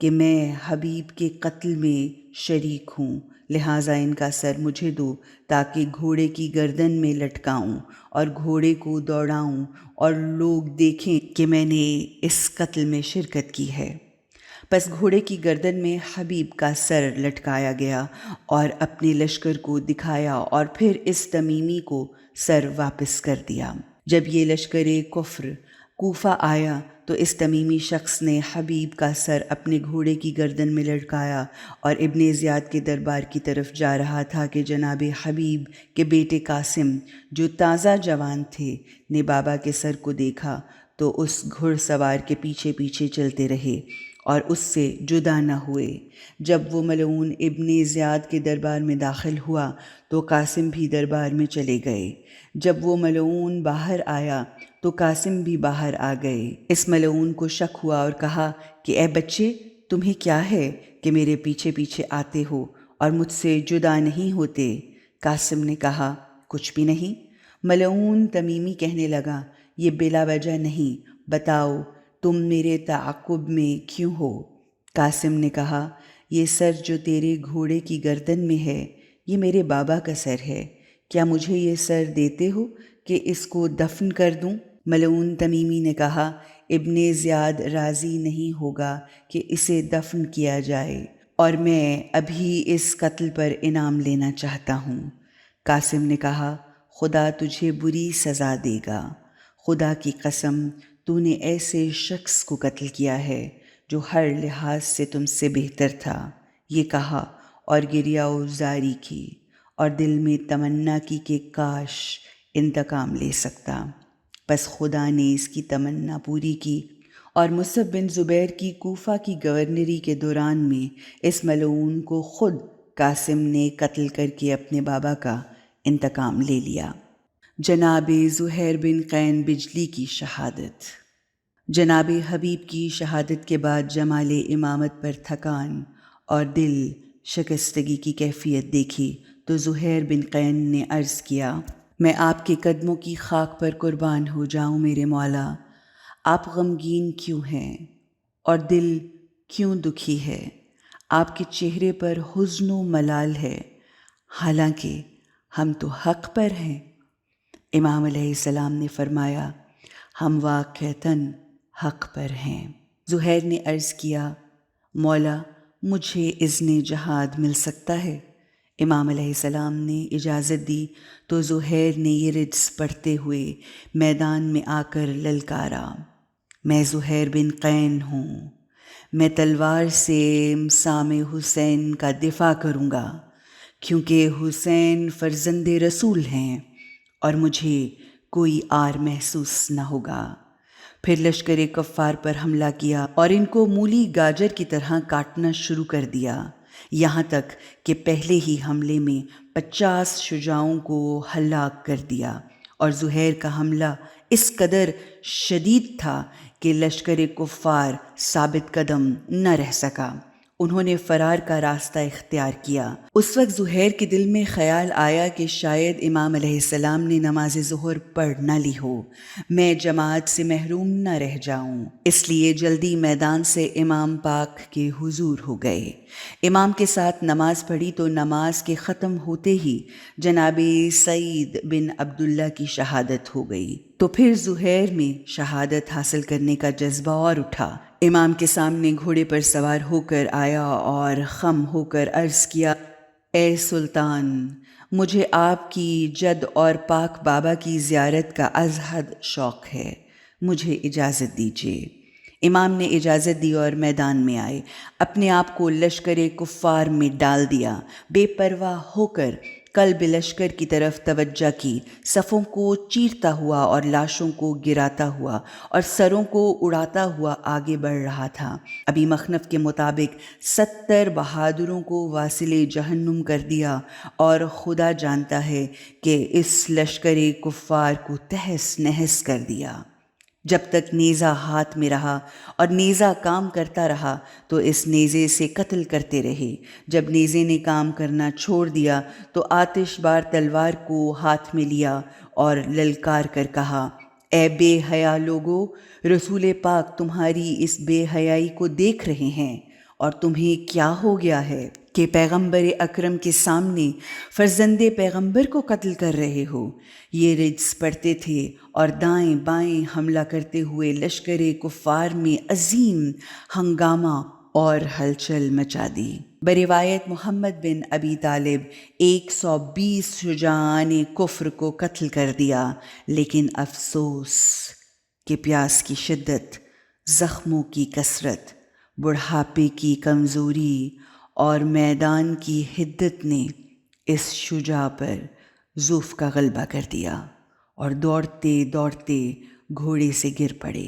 کہ میں حبیب کے قتل میں شریک ہوں، لہٰذا ان کا سر مجھے دو تاکہ گھوڑے کی گردن میں لٹکاؤں اور گھوڑے کو دوڑاؤں اور لوگ دیکھیں کہ میں نے اس قتل میں شرکت کی ہے۔ پس گھوڑے کی گردن میں حبیب کا سر لٹکایا گیا اور اپنے لشکر کو دکھایا اور پھر اس تمیمی کو سر واپس کر دیا۔ جب یہ لشکر کفر کوفہ آیا تو اس تمیمی شخص نے حبیب کا سر اپنے گھوڑے کی گردن میں لٹکایا اور ابن زیاد کے دربار کی طرف جا رہا تھا کہ جناب حبیب کے بیٹے قاسم، جو تازہ جوان تھے، نے بابا کے سر کو دیکھا تو اس گھڑ سوار کے پیچھے پیچھے چلتے رہے اور اس سے جدا نہ ہوئے۔ جب وہ ملعون ابن زیاد کے دربار میں داخل ہوا تو قاسم بھی دربار میں چلے گئے۔ جب وہ ملعون باہر آیا تو قاسم بھی باہر آ گئے۔ اس ملعون کو شک ہوا اور کہا کہ اے بچے، تمہیں کیا ہے کہ میرے پیچھے پیچھے آتے ہو اور مجھ سے جدا نہیں ہوتے؟ قاسم نے کہا، کچھ بھی نہیں۔ ملعون تمیمی کہنے لگا، یہ بلا وجہ نہیں، بتاؤ تم میرے تعاقب میں کیوں ہو؟ قاسم نے کہا، یہ سر جو تیرے گھوڑے کی گردن میں ہے، یہ میرے بابا کا سر ہے، کیا مجھے یہ سر دیتے ہو کہ اس کو دفن کر دوں؟ ملعون تمیمی نے کہا، ابن زیاد راضی نہیں ہوگا کہ اسے دفن کیا جائے، اور میں ابھی اس قتل پر انعام لینا چاہتا ہوں۔ قاسم نے کہا، خدا تجھے بری سزا دے گا۔ خدا کی قسم، تو نے ایسے شخص کو قتل کیا ہے جو ہر لحاظ سے تم سے بہتر تھا۔ یہ کہا اور گریہ زاری کی، اور دل میں تمنا کی کہ کاش انتقام لے سکتا۔ پس خدا نے اس کی تمنا پوری کی، اور مصعب بن زبیر کی کوفہ کی گورنری کے دوران میں اس ملعون کو خود قاسم نے قتل کر کے اپنے بابا کا انتقام لے لیا۔ جناب زہیر بن قین بجلی کی شہادت۔ جناب حبیب کی شہادت کے بعد جمال امامت پر تھکان اور دل شکستگی کی کیفیت دیکھی تو زہیر بن قین نے عرض کیا، میں آپ کے قدموں کی خاک پر قربان ہو جاؤں میرے مولا، آپ غمگین کیوں ہیں اور دل کیوں دکھی ہے؟ آپ کے چہرے پر حزن و ملال ہے، حالانکہ ہم تو حق پر ہیں۔ امام علیہ السلام نے فرمایا، ہم واقعتاً حق پر ہیں۔ زہیر نے عرض کیا، مولا مجھے اذن جہاد مل سکتا ہے؟ امام علیہ السلام نے اجازت دی تو زہیر نے یہ رجز پڑھتے ہوئے میدان میں آ کر للکارا، میں زہیر بن قین ہوں، میں تلوار سے سام حسین کا دفاع کروں گا، کیونکہ حسین فرزند رسول ہیں اور مجھے کوئی آر محسوس نہ ہوگا۔ پھر لشکر کفار پر حملہ کیا اور ان کو مولی گاجر کی طرح کاٹنا شروع کر دیا، یہاں تک کہ پہلے ہی حملے میں 50 شجاعوں کو ہلاک کر دیا، اور زہیر کا حملہ اس قدر شدید تھا کہ لشکر کفار ثابت قدم نہ رہ سکا، انہوں نے فرار کا راستہ اختیار کیا۔ اس وقت زہیر کے دل میں خیال آیا کہ شاید امام علیہ السلام نے نماز ظہر پڑھ نہ لی ہو، میں جماعت سے محروم نہ رہ جاؤں، اس لیے جلدی میدان سے امام پاک کے حضور ہو گئے۔ امام کے ساتھ نماز پڑھی تو نماز کے ختم ہوتے ہی جناب سعید بن عبداللہ کی شہادت ہو گئی، تو پھر زہیر میں شہادت حاصل کرنے کا جذبہ اور اٹھا۔ امام کے سامنے گھوڑے پر سوار ہو کر آیا اور خم ہو کر عرض کیا، اے سلطان، مجھے آپ کی جد اور پاک بابا کی زیارت کا از حد شوق ہے، مجھے اجازت دیجیے۔ امام نے اجازت دی اور میدان میں آئے، اپنے آپ کو لشکر کفار میں ڈال دیا، بے پرواہ ہو کر قلب لشکر کی طرف توجہ کی، صفوں کو چیرتا ہوا اور لاشوں کو گراتا ہوا اور سروں کو اڑاتا ہوا آگے بڑھ رہا تھا۔ ابی مخنف کے مطابق 70 بہادروں کو واصل جہنم کر دیا، اور خدا جانتا ہے کہ اس لشکر کفار کو تہس نہس کر دیا۔ جب تک نیزہ ہاتھ میں رہا اور نیزہ کام کرتا رہا تو اس نیزے سے قتل کرتے رہے، جب نیزے نے کام کرنا چھوڑ دیا تو آتش بار تلوار کو ہاتھ میں لیا اور للکار کر کہا، اے بے حیا لوگو، رسول پاک تمہاری اس بے حیائی کو دیکھ رہے ہیں، اور تمہیں کیا ہو گیا ہے کہ پیغمبر اکرم کے سامنے فرزند پیغمبر کو قتل کر رہے ہو؟ یہ رجز پڑھتے تھے اور دائیں بائیں حملہ کرتے ہوئے لشکر کفار میں عظیم ہنگامہ اور ہلچل مچا دی۔ بروایت محمد بن ابی طالب 120 شجاعان کفر کو قتل کر دیا، لیکن افسوس کہ پیاس کی شدت، زخموں کی کثرت، بڑھاپے کی کمزوری اور میدان کی حدت نے اس شجاع پر ضعف کا غلبہ کر دیا، اور دوڑتے دوڑتے گھوڑے سے گر پڑے۔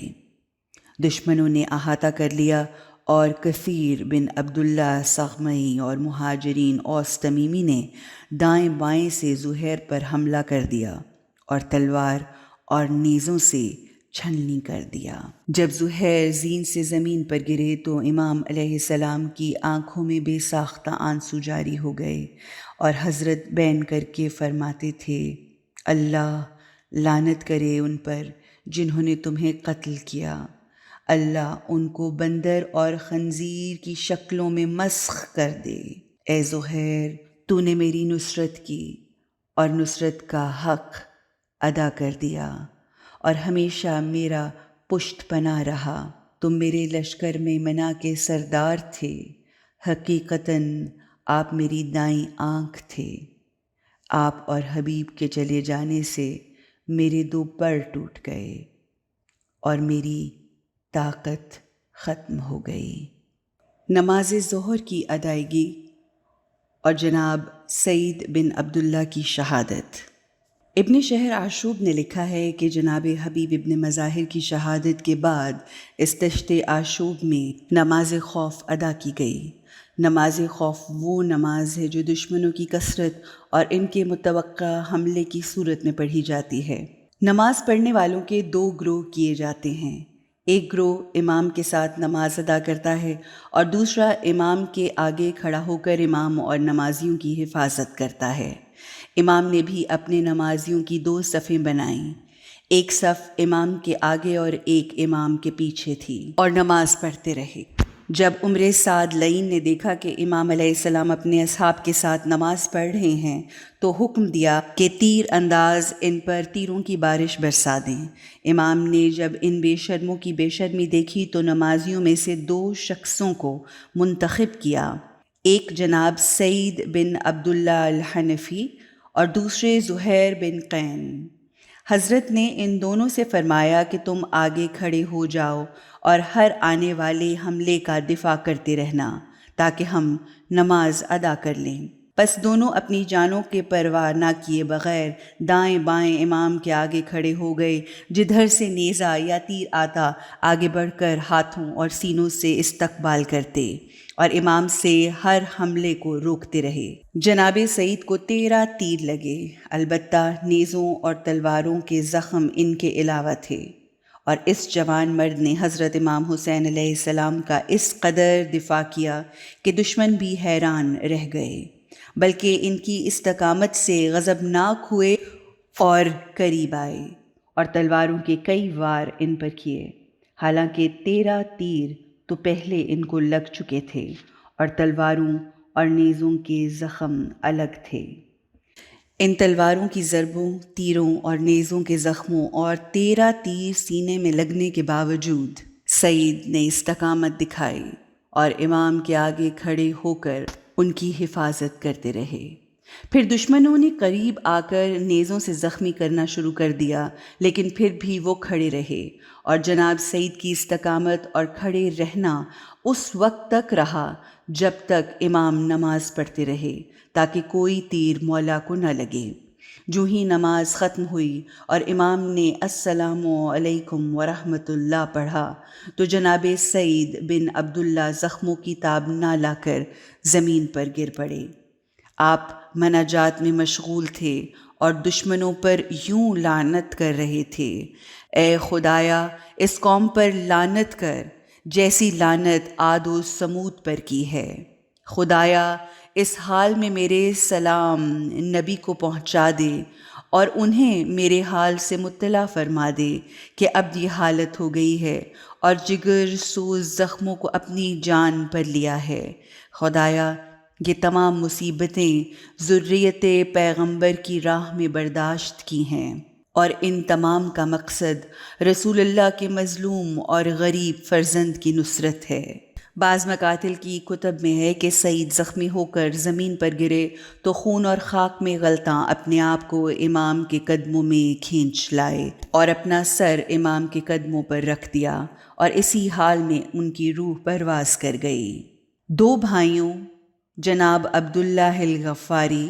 دشمنوں نے احاطہ کر لیا، اور کثیر بن عبداللہ سغمئی اور مہاجرین اوس تمیمی نے دائیں بائیں سے زہیر پر حملہ کر دیا اور تلوار اور نیزوں سے چھلنی کر دیا۔ جب زہیر زین سے زمین پر گرے تو امام علیہ السلام کی آنکھوں میں بے ساختہ آنسو جاری ہو گئے، اور حضرت بین کر کے فرماتے تھے، اللہ لعنت کرے ان پر جنہوں نے تمہیں قتل کیا، اللہ ان کو بندر اور خنزیر کی شکلوں میں مسخ کر دے۔ اے زہیر، تو نے میری نصرت کی اور نصرت کا حق ادا کر دیا اور ہمیشہ میرا پشت پناہ رہا۔ تم میرے لشکر میں منا کے سردار تھے، حقیقتاً آپ میری دائیں آنکھ تھے۔ آپ اور حبیب کے چلے جانے سے میرے 2 پر ٹوٹ گئے اور میری طاقت ختم ہو گئی۔ نماز ظہر کی ادائیگی اور جناب سعید بن عبداللہ کی شہادت۔ ابن شہر عاشوب نے لکھا ہے کہ جناب حبیب ابن مظاہر کی شہادت کے بعد اس دشت عاشوب میں نماز خوف ادا کی گئی۔ نماز خوف وہ نماز ہے جو دشمنوں کی کثرت اور ان کے متوقع حملے کی صورت میں پڑھی جاتی ہے۔ نماز پڑھنے والوں کے 2 گروہ کیے جاتے ہیں۔ ایک گروہ امام کے ساتھ نماز ادا کرتا ہے اور دوسرا امام کے آگے کھڑا ہو کر امام اور نمازیوں کی حفاظت کرتا ہے۔ امام نے بھی اپنے نمازیوں کی 2 صفیں بنائیں، ایک صف امام کے آگے اور ایک امام کے پیچھے تھی، اور نماز پڑھتے رہے۔ جب عمر سعد لعین نے دیکھا کہ امام علیہ السلام اپنے اصحاب کے ساتھ نماز پڑھ رہے ہیں تو حکم دیا کہ تیر انداز ان پر تیروں کی بارش برسا دیں۔ امام نے جب ان بے شرموں کی بے شرمی دیکھی تو نمازیوں میں سے 2 شخصوں کو منتخب کیا، ایک جناب سعید بن عبداللہ الحنفی اور دوسرے زہیر بن قین۔ حضرت نے ان دونوں سے فرمایا کہ تم آگے کھڑے ہو جاؤ اور ہر آنے والے حملے کا دفاع کرتے رہنا تاکہ ہم نماز ادا کر لیں۔ پس دونوں اپنی جانوں کے پرواہ نہ کیے بغیر دائیں بائیں امام کے آگے کھڑے ہو گئے۔ جدھر سے نیزہ یا تیر آتا آگے بڑھ کر ہاتھوں اور سینوں سے استقبال کرتے اور امام سے ہر حملے کو روکتے رہے۔ جناب سعید کو 13 تیر لگے، البتہ نیزوں اور تلواروں کے زخم ان کے علاوہ تھے، اور اس جوان مرد نے حضرت امام حسین علیہ السلام کا اس قدر دفاع کیا کہ دشمن بھی حیران رہ گئے، بلکہ ان کی استقامت سے غضبناک ہوئے اور قریب آئے اور تلواروں کے کئی وار ان پر کیے، حالانکہ 13 تیر تو پہلے ان کو لگ چکے تھے اور تلواروں اور نیزوں کے زخم الگ تھے۔ ان تلواروں کی ضربوں، تیروں اور نیزوں کے زخموں اور 13 تیر سینے میں لگنے کے باوجود سعید نے استقامت دکھائی اور امام کے آگے کھڑے ہو کر ان کی حفاظت کرتے رہے۔ پھر دشمنوں نے قریب آ کر نیزوں سے زخمی کرنا شروع کر دیا، لیکن پھر بھی وہ کھڑے رہے، اور جناب سعید کی استقامت اور کھڑے رہنا اس وقت تک رہا جب تک امام نماز پڑھتے رہے تاکہ کوئی تیر مولا کو نہ لگے۔ جو ہی نماز ختم ہوئی اور امام نے السلام علیکم ورحمۃ اللہ پڑھا تو جناب سعید بن عبداللہ زخموں کی تاب نہ لا کر زمین پر گر پڑے۔ آپ مناجات میں مشغول تھے اور دشمنوں پر یوں لعنت کر رہے تھے، اے خدایا اس قوم پر لعنت کر جیسی لعنت عاد و سمود پر کی ہے۔ خدایا اس حال میں میرے سلام نبی کو پہنچا دے اور انہیں میرے حال سے مطلع فرما دے کہ اب یہ حالت ہو گئی ہے اور جگر سوز زخموں کو اپنی جان پر لیا ہے۔ خدایا یہ تمام مصیبتیں ذریت پیغمبر کی راہ میں برداشت کی ہیں، اور ان تمام کا مقصد رسول اللہ کے مظلوم اور غریب فرزند کی نصرت ہے۔ بعض مقاتل کی کتب میں ہے کہ سعید زخمی ہو کر زمین پر گرے تو خون اور خاک میں غلطاں اپنے آپ کو امام کے قدموں میں کھینچ لائے اور اپنا سر امام کے قدموں پر رکھ دیا، اور اسی حال میں ان کی روح پرواز کر گئی۔ 2 بھائیوں جناب عبداللہ الغفاری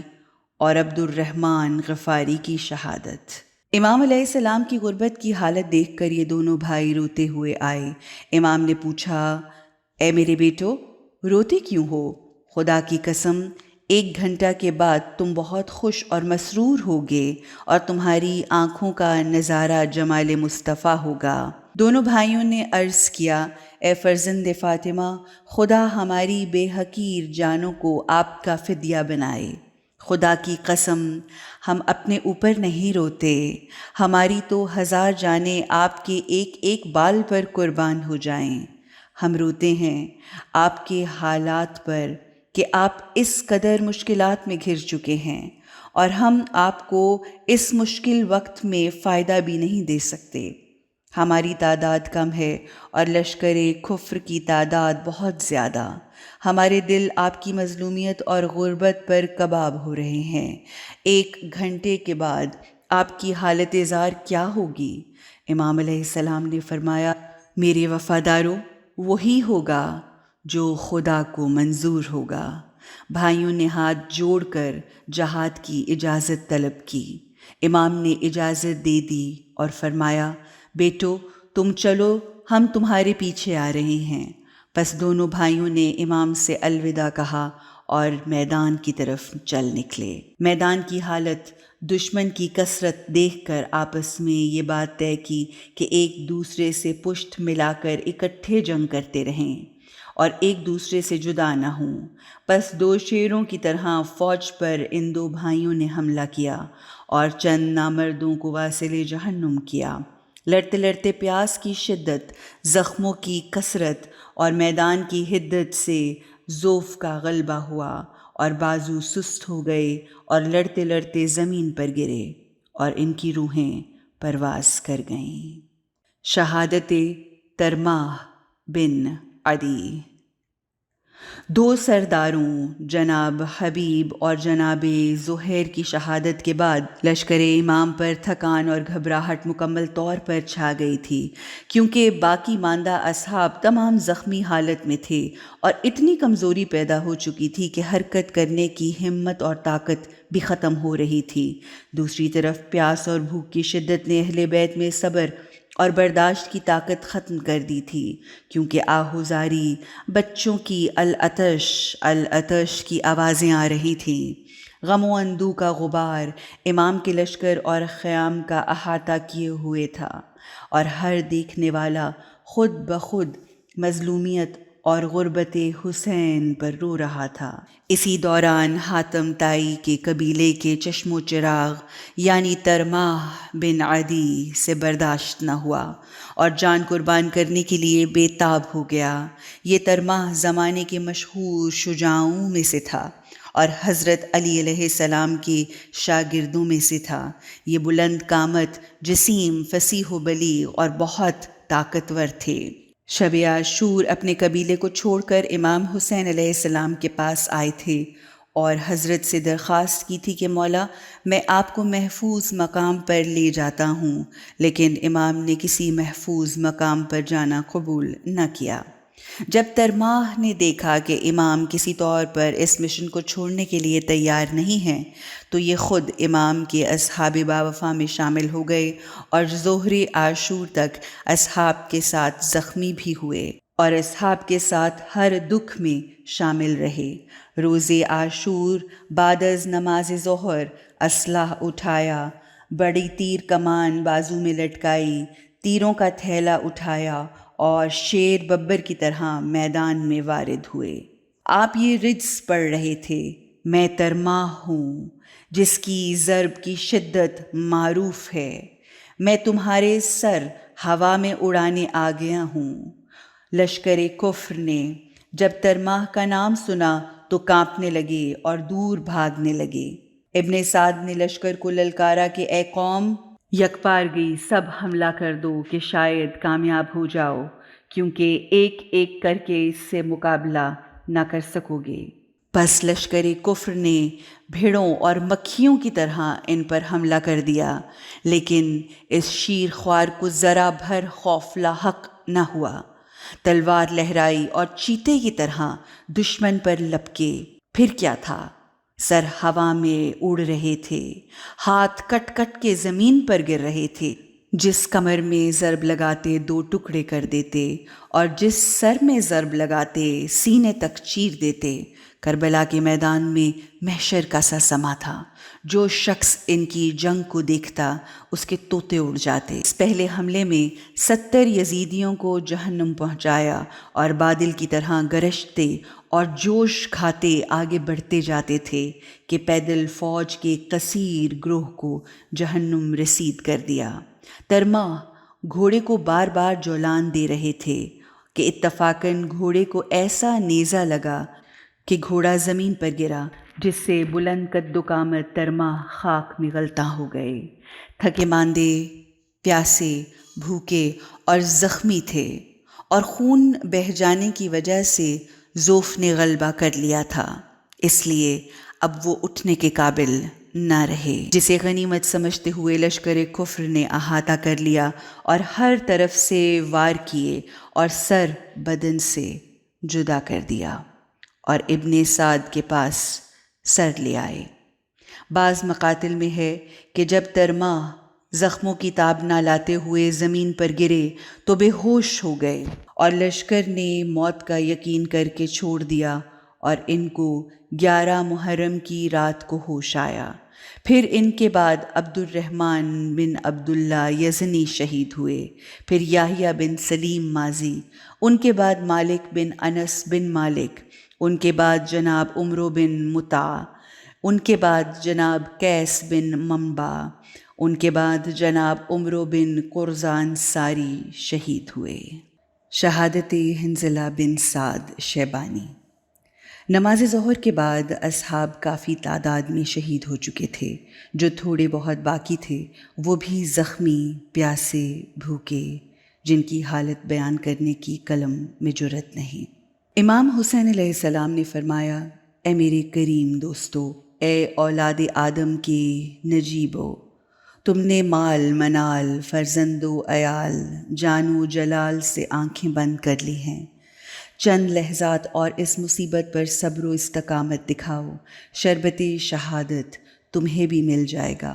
اور عبد الرحمن غفاری کی شہادت۔ امام علیہ السلام کی غربت کی حالت دیکھ کر یہ دونوں بھائی روتے ہوئے آئے۔ امام نے پوچھا، اے میرے بیٹو روتے کیوں ہو؟ خدا کی قسم 1 گھنٹہ کے بعد تم بہت خوش اور مسرور ہوگے اور تمہاری آنکھوں کا نظارہ جمال مصطفیٰ ہوگا۔ دونوں بھائیوں نے عرض کیا، اے فرزند فاطمہ، خدا ہماری بے حقیر جانوں کو آپ کا فدیہ بنائے۔ خدا کی قسم ہم اپنے اوپر نہیں روتے، ہماری تو 1000 جانیں آپ کے ایک ایک بال پر قربان ہو جائیں۔ ہم روتے ہیں آپ کے حالات پر کہ آپ اس قدر مشکلات میں گھر چکے ہیں اور ہم آپ کو اس مشکل وقت میں فائدہ بھی نہیں دے سکتے۔ ہماری تعداد کم ہے اور لشکر کفر کی تعداد بہت زیادہ۔ ہمارے دل آپ کی مظلومیت اور غربت پر کباب ہو رہے ہیں۔ 1 گھنٹے کے بعد آپ کی حالت زار کیا ہوگی؟ امام علیہ السلام نے فرمایا، میرے وفاداروں، وہی ہوگا جو خدا کو منظور ہوگا۔ بھائیوں نے ہاتھ جوڑ کر جہاد کی اجازت طلب کی۔ امام نے اجازت دے دی اور فرمایا، بیٹو تم چلو، ہم تمہارے پیچھے آ رہے ہیں۔ پس دونوں بھائیوں نے امام سے الوداع کہا اور میدان کی طرف چل نکلے۔ میدان کی حالت دشمن کی کثرت دیکھ کر آپس میں یہ بات طے کی کہ ایک دوسرے سے پشت ملا کر اکٹھے جنگ کرتے رہیں اور ایک دوسرے سے جدا نہ ہوں۔ پس 2 شیروں کی طرح فوج پر ان 2 بھائیوں نے حملہ کیا اور چند نامردوں کو واصل جہنم کیا۔ لڑتے لڑتے پیاس کی شدت، زخموں کی کثرت اور میدان کی حدت سے ضعف کا غلبہ ہوا اور بازو سست ہو گئے اور لڑتے لڑتے زمین پر گرے اور ان کی روحیں پرواز کر گئیں۔ شہادت ترماح بن عدی۔ 2 سرداروں جناب حبیب اور جناب زہیر کی شہادت کے بعد لشکر امام پر تھکان اور گھبراہٹ مکمل طور پر چھا گئی تھی، کیونکہ باقی ماندہ اصحاب تمام زخمی حالت میں تھے اور اتنی کمزوری پیدا ہو چکی تھی کہ حرکت کرنے کی ہمت اور طاقت بھی ختم ہو رہی تھی۔ دوسری طرف پیاس اور بھوک کی شدت نے اہل بیت میں صبر اور برداشت کی طاقت ختم کر دی تھی، کیونکہ آہوزاری، بچوں کی العطش العطش کی آوازیں آ رہی تھیں۔ غم و اندوہ کا غبار امام کے لشکر اور خیام کا احاطہ کیے ہوئے تھا اور ہر دیکھنے والا خود بخود مظلومیت اور غربت حسین پر رو رہا تھا۔ اسی دوران حاتم طائی کے قبیلے کے چشم و چراغ یعنی ترماح بن عدی سے برداشت نہ ہوا اور جان قربان کرنے کے لیے بے تاب ہو گیا۔ یہ ترماح زمانے کے مشہور شجاعوں میں سے تھا اور حضرت علی علیہ السلام کے شاگردوں میں سے تھا۔ یہ بلند قامت، جسیم، فصیح و بلیغ اور بہت طاقتور تھے۔ شب عاشور اپنے قبیلے کو چھوڑ کر امام حسین علیہ السلام کے پاس آئے تھے اور حضرت سے درخواست کی تھی کہ مولا، میں آپ کو محفوظ مقام پر لے جاتا ہوں، لیکن امام نے کسی محفوظ مقام پر جانا قبول نہ کیا۔ جب ترماح نے دیکھا کہ امام کسی طور پر اس مشن کو چھوڑنے کے لیے تیار نہیں ہیں، تو یہ خود امام کے اصحاب باوفا میں شامل ہو گئے اور ظہر عاشور تک اصحاب کے ساتھ زخمی بھی ہوئے اور اصحاب کے ساتھ ہر دکھ میں شامل رہے۔ روز عاشور بعد از نماز ظہر اسلحہ اٹھایا، بڑی تیر کمان بازو میں لٹکائی، تیروں کا تھیلا اٹھایا اور شیر ببر کی طرح میدان میں وارد ہوئے۔ آپ یہ رجز پڑھ رہے تھے، میں ترماح ہوں جس کی ضرب کی شدت معروف ہے، میں تمہارے سر ہوا میں اڑانے آ گیا ہوں۔ لشکر کفر نے جب ترماح کا نام سنا تو کانپنے لگے اور دور بھاگنے لگے۔ ابن سعد نے لشکر کو للکارا کہ اے قوم، یکپارگی سب حملہ کر دو کہ شاید کامیاب ہو جاؤ، کیونکہ ایک ایک کر کے اس سے مقابلہ نہ کر سکو گے۔ پس لشکر کفر نے بھیڑوں اور مکھیوں کی طرح ان پر حملہ کر دیا، لیکن اس شیر خوار کو ذرا بھر خوف لاحق نہ ہوا۔ تلوار لہرائی اور چیتے کی طرح دشمن پر لپکے۔ پھر کیا تھا؟ سر ہوا میں اڑ رہے تھے، ہاتھ کٹ کٹ کے زمین پر گر رہے تھے۔ جس کمر میں ضرب لگاتے 2 ٹکڑے کر دیتے اور جس سر میں ضرب لگاتے سینے تک چیر دیتے۔ کربلا کے میدان میں محشر کا سا سما تھا۔ جو شخص ان کی جنگ کو دیکھتا اس کے طوطے اڑ جاتے۔ اس پہلے حملے میں 70 یزیدیوں کو جہنم پہنچایا اور بادل کی طرح گرجتے اور جوش کھاتے آگے بڑھتے جاتے تھے کہ پیدل فوج کے کثیر گروہ کو جہنم رسید کر دیا۔ ترماح گھوڑے کو بار بار جولان دے رہے تھے کہ اتفاقاً گھوڑے کو ایسا نیزہ لگا کہ گھوڑا زمین پر گرا، جس سے بلند قد و قامت ترما خاک میں غلطاں ہو گئے۔ تھکے ماندے، پیاسے، بھوکے اور زخمی تھے، اور خون بہہ جانے کی وجہ سے ذوف نے غلبہ کر لیا تھا، اس لیے اب وہ اٹھنے کے قابل نہ رہے، جسے غنیمت سمجھتے ہوئے لشکر کفر نے احاطہ کر لیا اور ہر طرف سے وار کیے اور سر بدن سے جدا کر دیا اور ابن سعد کے پاس سر لے آئے۔ بعض مقاتل میں ہے کہ جب ترما زخموں کی تاب نہ لاتے ہوئے زمین پر گرے تو بے ہوش ہو گئے، اور لشکر نے موت کا یقین کر کے چھوڑ دیا، اور ان کو 11 محرم کی رات کو ہوش آیا۔ پھر ان کے بعد عبد الرحمن بن عبداللہ یزنی شہید ہوئے، پھر یحییٰ بن سلیم مازی، ان کے بعد مالک بن انس بن مالک، ان کے بعد جناب عمرو بن مطع، ان کے بعد جناب قیس بن منبع، ان کے بعد جناب عمرو بن قرظہ انصاری شہید ہوئے۔ شہادت حنظلہ بن سعد شیبانی۔ نماز ظہر کے بعد اصحاب کافی تعداد میں شہید ہو چکے تھے، جو تھوڑے بہت باقی تھے وہ بھی زخمی، پیاسے، بھوکے، جن کی حالت بیان کرنے کی قلم میں جرأت نہیں۔ امام حسین علیہ السلام نے فرمایا، اے میرے کریم دوستو، اے اولاد آدم کے نجیبو، تم نے مال، منال، فرزند و عیال، جان و جلال سے آنکھیں بند کر لی ہیں۔ چند لحظات اور اس مصیبت پر صبر و استقامت دکھاؤ، شربت شہادت تمہیں بھی مل جائے گا،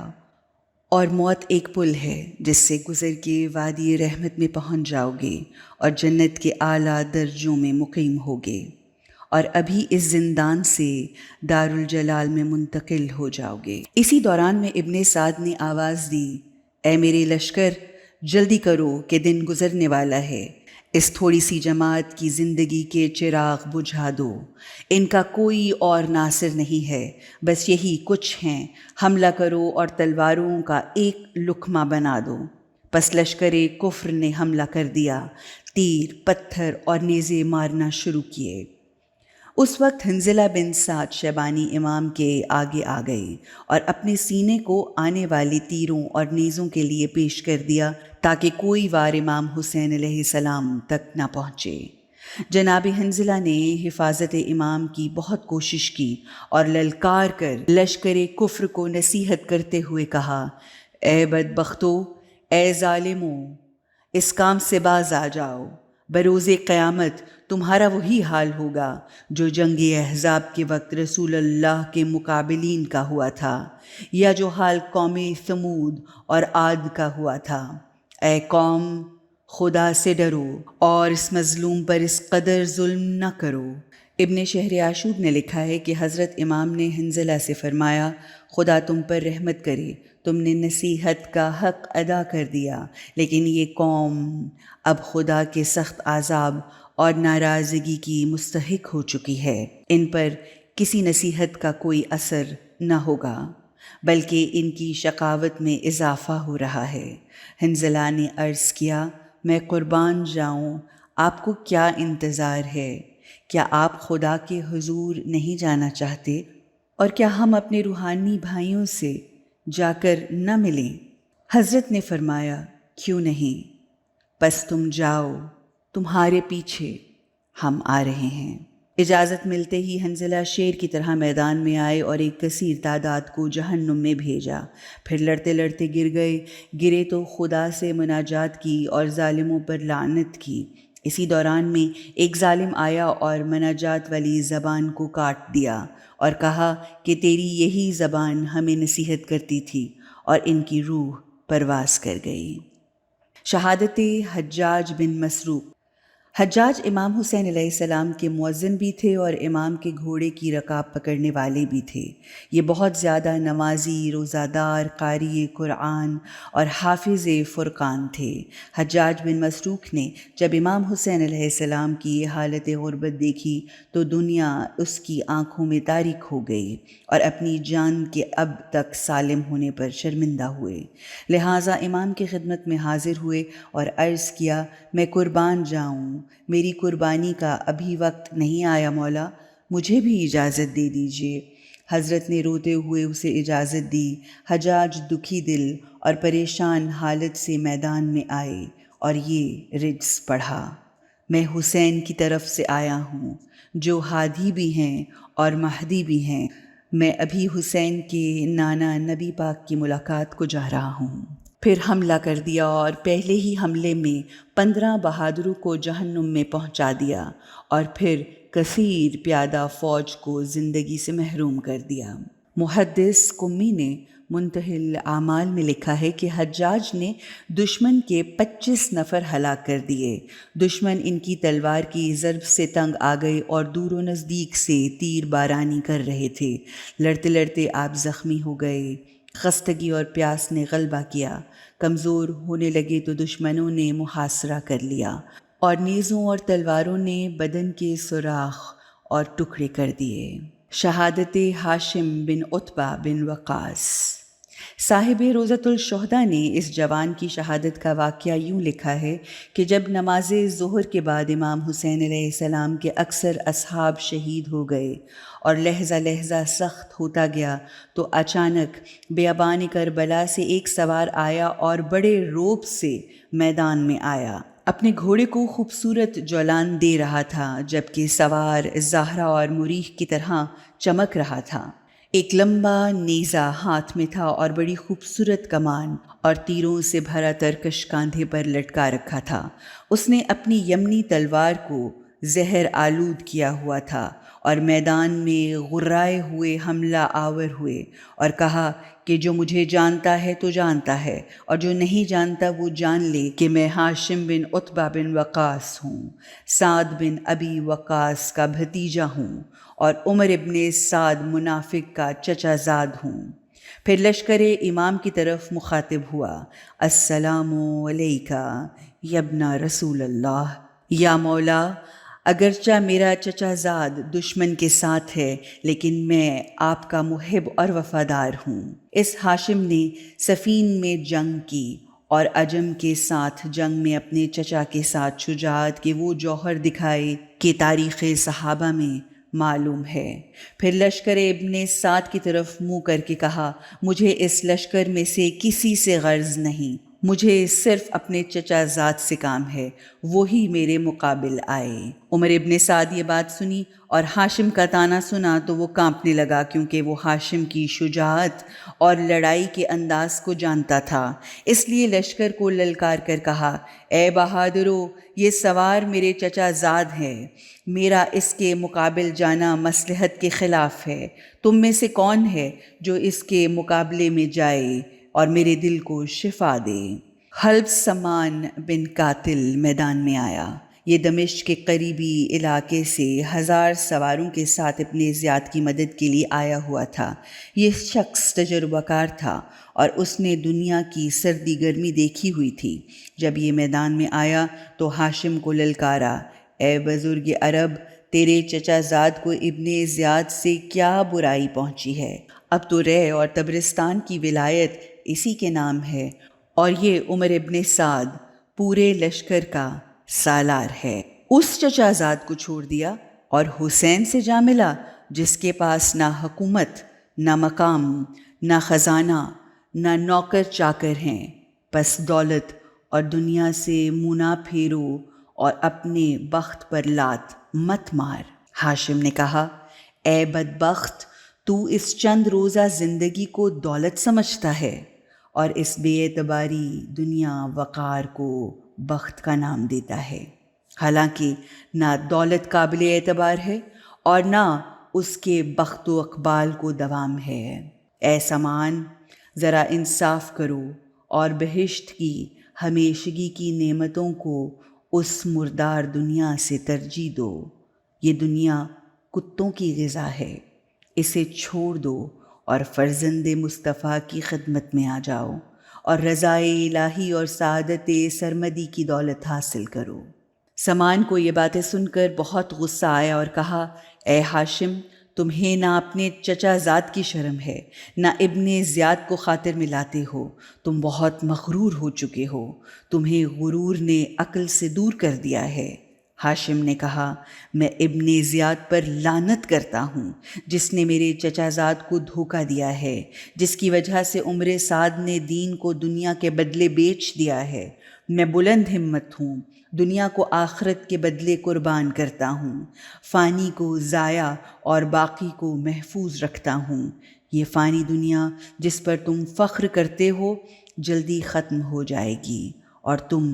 اور موت ایک پل ہے جس سے گزر کے وادی رحمت میں پہنچ جاؤ گے اور جنت کے اعلیٰ درجوں میں مقیم ہوگے، اور ابھی اس زندان سے دارالجلال میں منتقل ہو جاؤ گے۔ اسی دوران میں ابن سعد نے آواز دی، اے میرے لشکر، جلدی کرو کہ دن گزرنے والا ہے، اس تھوڑی سی جماعت کی زندگی کے چراغ بجھا دو، ان کا کوئی اور ناصر نہیں ہے، بس یہی کچھ ہیں، حملہ کرو اور تلواروں کا ایک لقمہ بنا دو۔ پس لشکر کفر نے حملہ کر دیا، تیر، پتھر اور نیزے مارنا شروع کیے۔ اس وقت حنظلہ بن سعد شیبانی امام کے آگے آ گئے اور اپنے سینے کو آنے والی تیروں اور نیزوں کے لیے پیش کر دیا تاکہ کوئی وار امام حسین علیہ السلام تک نہ پہنچے۔ جناب حنظلہ نے حفاظت امام کی بہت کوشش کی اور للکار کر لشکر کفر کو نصیحت کرتے ہوئے کہا، اے بدبختو، اے ظالمو، اس کام سے باز آ جاؤ، بروز قیامت تمہارا وہی حال ہوگا جو جنگ احزاب کے وقت رسول اللہ کے مقابلین کا ہوا تھا، یا جو حال قوم ثمود اور عاد کا ہوا تھا۔ اے قوم، خدا سے ڈرو اور اس مظلوم پر اس قدر ظلم نہ کرو۔ ابن شہر عاشور نے لکھا ہے کہ حضرت امام نے حنظلہ سے فرمایا، خدا تم پر رحمت کرے، تم نے نصیحت کا حق ادا کر دیا، لیکن یہ قوم اب خدا کے سخت عذاب اور ناراضگی کی مستحق ہو چکی ہے، ان پر کسی نصیحت کا کوئی اثر نہ ہوگا، بلکہ ان کی شقاوت میں اضافہ ہو رہا ہے۔ حنظلہ نے عرض کیا، میں قربان جاؤں، آپ کو کیا انتظار ہے؟ کیا آپ خدا کے حضور نہیں جانا چاہتے؟ اور کیا ہم اپنے روحانی بھائیوں سے جا کر نہ ملیں؟ حضرت نے فرمایا، کیوں نہیں، پس تم جاؤ، تمہارے پیچھے ہم آ رہے ہیں۔ اجازت ملتے ہی حنظلہ شیر کی طرح میدان میں آئے اور ایک کثیر تعداد کو جہنم میں بھیجا، پھر لڑتے لڑتے گرے تو خدا سے مناجات کی اور ظالموں پر لعنت کی۔ اسی دوران میں ایک ظالم آیا اور مناجات والی زبان کو کاٹ دیا اور کہا کہ تیری یہی زبان ہمیں نصیحت کرتی تھی، اور ان کی روح پرواز کر گئی۔ شہادت حجاج بن مسروق۔ حجاج امام حسین علیہ السلام کے مؤذن بھی تھے اور امام کے گھوڑے کی رکاب پکڑنے والے بھی تھے۔ یہ بہت زیادہ نمازی، روزہ دار، قاری قرآن اور حافظ فرقان تھے۔ حجاج بن مسروق نے جب امام حسین علیہ السلام کی یہ حالت غربت دیکھی تو دنیا اس کی آنکھوں میں تاریک ہو گئی اور اپنی جان کے اب تک سالم ہونے پر شرمندہ ہوئے، لہٰذا امام کی خدمت میں حاضر ہوئے اور عرض کیا، میں قربان جاؤں، میری قربانی کا ابھی وقت نہیں آیا مولا، مجھے بھی اجازت دے دیجیے۔ حضرت نے روتے ہوئے اسے اجازت دی۔ حجاج دکھی دل اور پریشان حالت سے میدان میں آئے اور یہ رجز پڑھا: میں حسین کی طرف سے آیا ہوں، جو ہادی بھی ہیں اور مہدی بھی ہیں۔ میں ابھی حسین کے نانا نبی پاک کی ملاقات کو جا رہا ہوں۔ پھر حملہ کر دیا اور پہلے ہی حملے میں 15 بہادروں کو جہنم میں پہنچا دیا اور پھر کثیر پیادہ فوج کو زندگی سے محروم کر دیا۔ محدث قمی نے منتہی الاعمال میں لکھا ہے کہ حجاج نے دشمن کے 25 نفر ہلاک کر دیے۔ دشمن ان کی تلوار کی ضرب سے تنگ آ گئے اور دور و نزدیک سے تیر بارانی کر رہے تھے۔ لڑتے لڑتے آپ زخمی ہو گئے۔ خستگی اور پیاس نے غلبہ کیا۔ کمزور ہونے لگے تو دشمنوں نے محاصرہ کر لیا اور نیزوں اور تلواروں نے بدن کے سوراخ اور ٹکڑے کر دیے۔ شہادت ہاشم بن عتبہ بن وقاص۔ صاحب روضۃ الشہداء نے اس جوان کی شہادت کا واقعہ یوں لکھا ہے کہ جب نماز ظہر کے بعد امام حسین علیہ السلام کے اکثر اصحاب شہید ہو گئے اور لحظہ لحظہ سخت ہوتا گیا تو اچانک بیابان کربلا سے ایک سوار آیا اور بڑے روب سے میدان میں آیا۔ اپنے گھوڑے کو خوبصورت جولان دے رہا تھا جبکہ سوار زہرا اور مریخ کی طرح چمک رہا تھا۔ ایک لمبا نیزہ ہاتھ میں تھا اور بڑی خوبصورت کمان اور تیروں سے بھرا ترکش کاندھے پر لٹکا رکھا تھا۔ اس نے اپنی یمنی تلوار کو زہر آلود کیا ہوا تھا اور میدان میں غرائے ہوئے حملہ آور ہوئے اور کہا کہ جو مجھے جانتا ہے تو جانتا ہے اور جو نہیں جانتا وہ جان لے کہ میں ہاشم بن عتبہ بن وقاص ہوں، سعد بن ابی وقاص کا بھتیجا ہوں اور عمر ابن سعد منافق کا چچا زاد ہوں۔ پھر لشکر امام کی طرف مخاطب ہوا: السلام علیکہ یا ابن رسول اللہ۔ یا مولا، اگرچہ میرا چچا زاد دشمن کے ساتھ ہے لیکن میں آپ کا محب اور وفادار ہوں۔ اس ہاشم نے صفین میں جنگ کی اور عجم کے ساتھ جنگ میں اپنے چچا کے ساتھ شجاعت کے وہ جوہر دکھائے کہ تاریخ صحابہ میں معلوم ہے۔ پھر لشکر ابن سعد کی طرف منہ کر کے کہا: مجھے اس لشکر میں سے کسی سے غرض نہیں، مجھے صرف اپنے چچا زاد سے کام ہے، وہی میرے مقابل آئے۔ عمر ابن سعد یہ بات سنی اور ہاشم کا طعنہ سنا تو وہ کانپنے لگا، کیونکہ وہ ہاشم کی شجاعت اور لڑائی کے انداز کو جانتا تھا۔ اس لیے لشکر کو للکار کر کہا: اے بہادرو، یہ سوار میرے چچا زاد ہے، میرا اس کے مقابل جانا مصلحت کے خلاف ہے۔ تم میں سے کون ہے جو اس کے مقابلے میں جائے اور میرے دل کو شفا دے؟ حلب سمان بن قاتل میدان میں آیا۔ یہ دمشق کے قریبی علاقے سے 1000 سواروں کے ساتھ اپنے زیاد کی مدد کے لیے آیا ہوا تھا۔ یہ شخص تجربہ کار تھا اور اس نے دنیا کی سردی گرمی دیکھی ہوئی تھی۔ جب یہ میدان میں آیا تو ہاشم کو للکارا: اے بزرگ عرب، تیرے چچا زاد کو ابن زیاد سے کیا برائی پہنچی ہے؟ اب تو رے اور تبرستان کی ولایت اسی کے نام ہے اور یہ عمر ابن سعد پورے لشکر کا سالار ہے۔ اس چچا زاد کو چھوڑ دیا اور حسین سے جا ملا جس کے پاس نہ حکومت، نہ مقام، نہ خزانہ، نہ نوکر چاکر ہیں، بس دولت اور دنیا سے منہ نہ پھیرو اور اپنے بخت پر لات مت مار۔ ہاشم نے کہا: اے بدبخت، تو اس چند روزہ زندگی کو دولت سمجھتا ہے اور اس بے اعتباری دنیا وقار کو بخت کا نام دیتا ہے، حالانکہ نہ دولت قابل اعتبار ہے اور نہ اس کے بخت و اقبال کو دوام ہے۔ اے سامان، ذرا انصاف کرو اور بہشت کی ہمیشگی کی نعمتوں کو اس مردار دنیا سے ترجیح دو۔ یہ دنیا کتوں کی غذا ہے، اسے چھوڑ دو اور فرزند مصطفیٰ کی خدمت میں آ جاؤ اور رضائے الہی اور سعادت سرمدی کی دولت حاصل کرو۔ سامان کو یہ باتیں سن کر بہت غصہ آیا اور کہا: اے ہاشم، تمہیں نہ اپنے چچا زاد کی شرم ہے، نہ ابن زیاد کو خاطر میں لاتے ہو۔ تم بہت مغرور ہو چکے ہو، تمہیں غرور نے عقل سے دور کر دیا ہے۔ ہاشم نے کہا، میں ابن زیاد پر لعنت کرتا ہوں جس نے میرے چچا زاد کو دھوکہ دیا ہے، جس کی وجہ سے عمر سعد نے دین کو دنیا کے بدلے بیچ دیا ہے۔ میں بلند ہمت ہوں، دنیا کو آخرت کے بدلے قربان کرتا ہوں، فانی کو ضائع اور باقی کو محفوظ رکھتا ہوں۔ یہ فانی دنیا جس پر تم فخر کرتے ہو جلدی ختم ہو جائے گی اور تم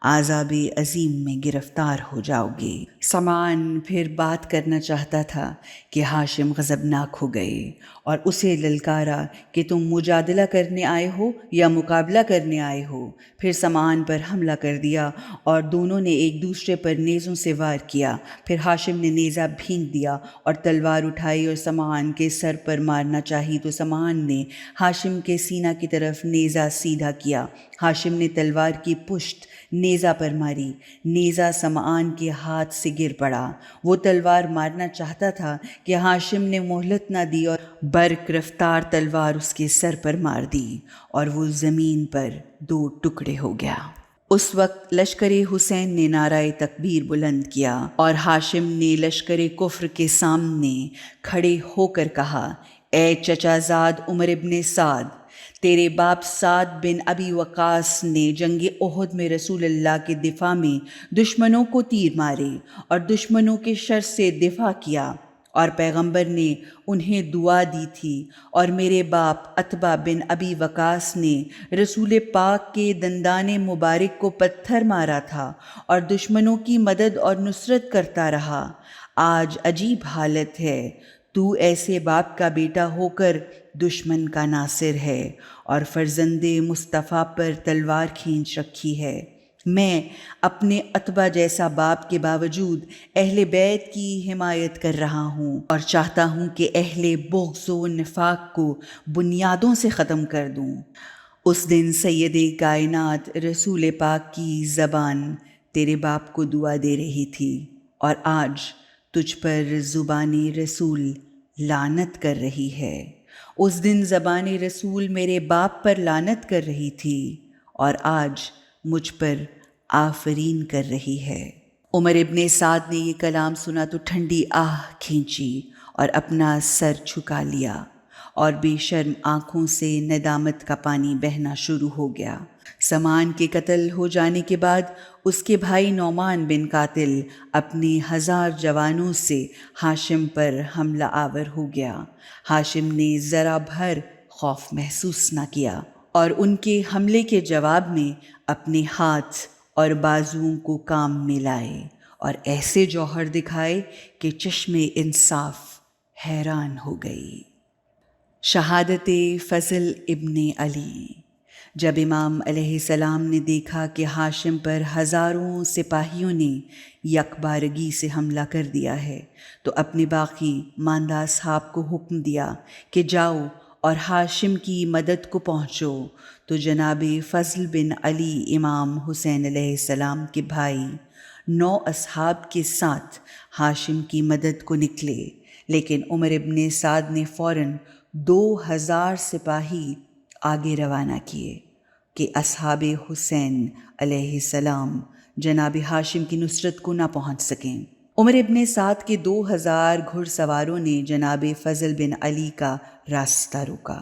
عذاب عظیم میں گرفتار ہو جاؤ گے۔ سمعان پھر بات کرنا چاہتا تھا کہ ہاشم غضبناک ہو گئے اور اسے للکارا کہ تم مجادلہ کرنے آئے ہو یا مقابلہ کرنے آئے ہو۔ پھر سمعان پر حملہ کر دیا اور دونوں نے ایک دوسرے پر نیزوں سے وار کیا۔ پھر ہاشم نے نیزہ پھینک دیا اور تلوار اٹھائی اور سمعان کے سر پر مارنا چاہی تو سمعان نے ہاشم کے سینہ کی طرف نیزہ سیدھا کیا۔ ہاشم نے تلوار کی پشت نیزہ پر ماری، نیزہ سمعان کے ہاتھ سے گر پڑا۔ وہ تلوار مارنا چاہتا تھا کہ ہاشم نے مہلت نہ دی اور برق رفتار تلوار اس کے سر پر مار دی اور وہ زمین پر 2 ٹکڑے ہو گیا۔ اس وقت لشکر حسین نے نعرہ تکبیر بلند کیا اور ہاشم نے لشکر کفر کے سامنے کھڑے ہو کر کہا، اے چچا زاد عمر ابن سعد، تیرے باپ سعد بن ابی وقاص نے جنگ احد میں رسول اللہ کے دفاع میں دشمنوں کو تیر مارے اور دشمنوں کے شر سے دفاع کیا اور پیغمبر نے انہیں دعا دی تھی، اور میرے باپ عتبہ بن ابی وقاص نے رسول پاک کے دندان مبارک کو پتھر مارا تھا اور دشمنوں کی مدد اور نصرت کرتا رہا۔ آج عجیب حالت ہے، تو ایسے باپ کا بیٹا ہو کر دشمن کا ناصر ہے اور فرزند مصطفیٰ پر تلوار کھینچ رکھی ہے۔ میں اپنے عتبہ جیسا باپ کے باوجود اہل بیت کی حمایت کر رہا ہوں اور چاہتا ہوں کہ اہل بغض و نفاق کو بنیادوں سے ختم کر دوں۔ اس دن سید کائنات رسول پاک کی زبان تیرے باپ کو دعا دے رہی تھی اور آج تجھ پر زبان رسول لعنت کر رہی ہے۔ اس دن زبان رسول میرے باپ پر لعنت کر رہی تھی اور آج مجھ پر آفرین کر رہی ہے۔ عمر ابن سعد نے یہ کلام سنا تو ٹھنڈی آہ کھینچی اور اپنا سر جھکا لیا اور بے شرم آنکھوں سے ندامت کا پانی بہنا شروع ہو گیا۔ سمعان کے قتل ہو جانے کے بعد اس کے بھائی نعمان بن قاتل اپنے 1000 جوانوں سے ہاشم پر حملہ آور ہو گیا۔ ہاشم نے ذرا بھر خوف محسوس نہ کیا اور ان کے حملے کے جواب میں اپنے ہاتھ اور بازوؤں کو کام میں لائے اور ایسے جوہر دکھائے کہ چشم انصاف حیران ہو گئی۔ شہادت فضل ابن علی۔ جب امام علیہ السلام نے دیکھا کہ ہاشم پر ہزاروں سپاہیوں نے یکبارگی سے حملہ کر دیا ہے تو اپنے باقی ماندہ اصحاب کو حکم دیا کہ جاؤ اور ہاشم کی مدد کو پہنچو، تو جناب فضل بن علی امام حسین علیہ السلام کے بھائی 9 اصحاب کے ساتھ ہاشم کی مدد کو نکلے، لیکن عمر ابن سعد نے فوراً 2000 سپاہی آگے روانہ کیے کہ اصحاب حسین علیہ السلام جناب ہاشم کی نصرت کو نہ پہنچ سکیں۔ عمر ابن سعد کے 2000 گھڑ سواروں نے جناب فضل بن علی کا راستہ روکا۔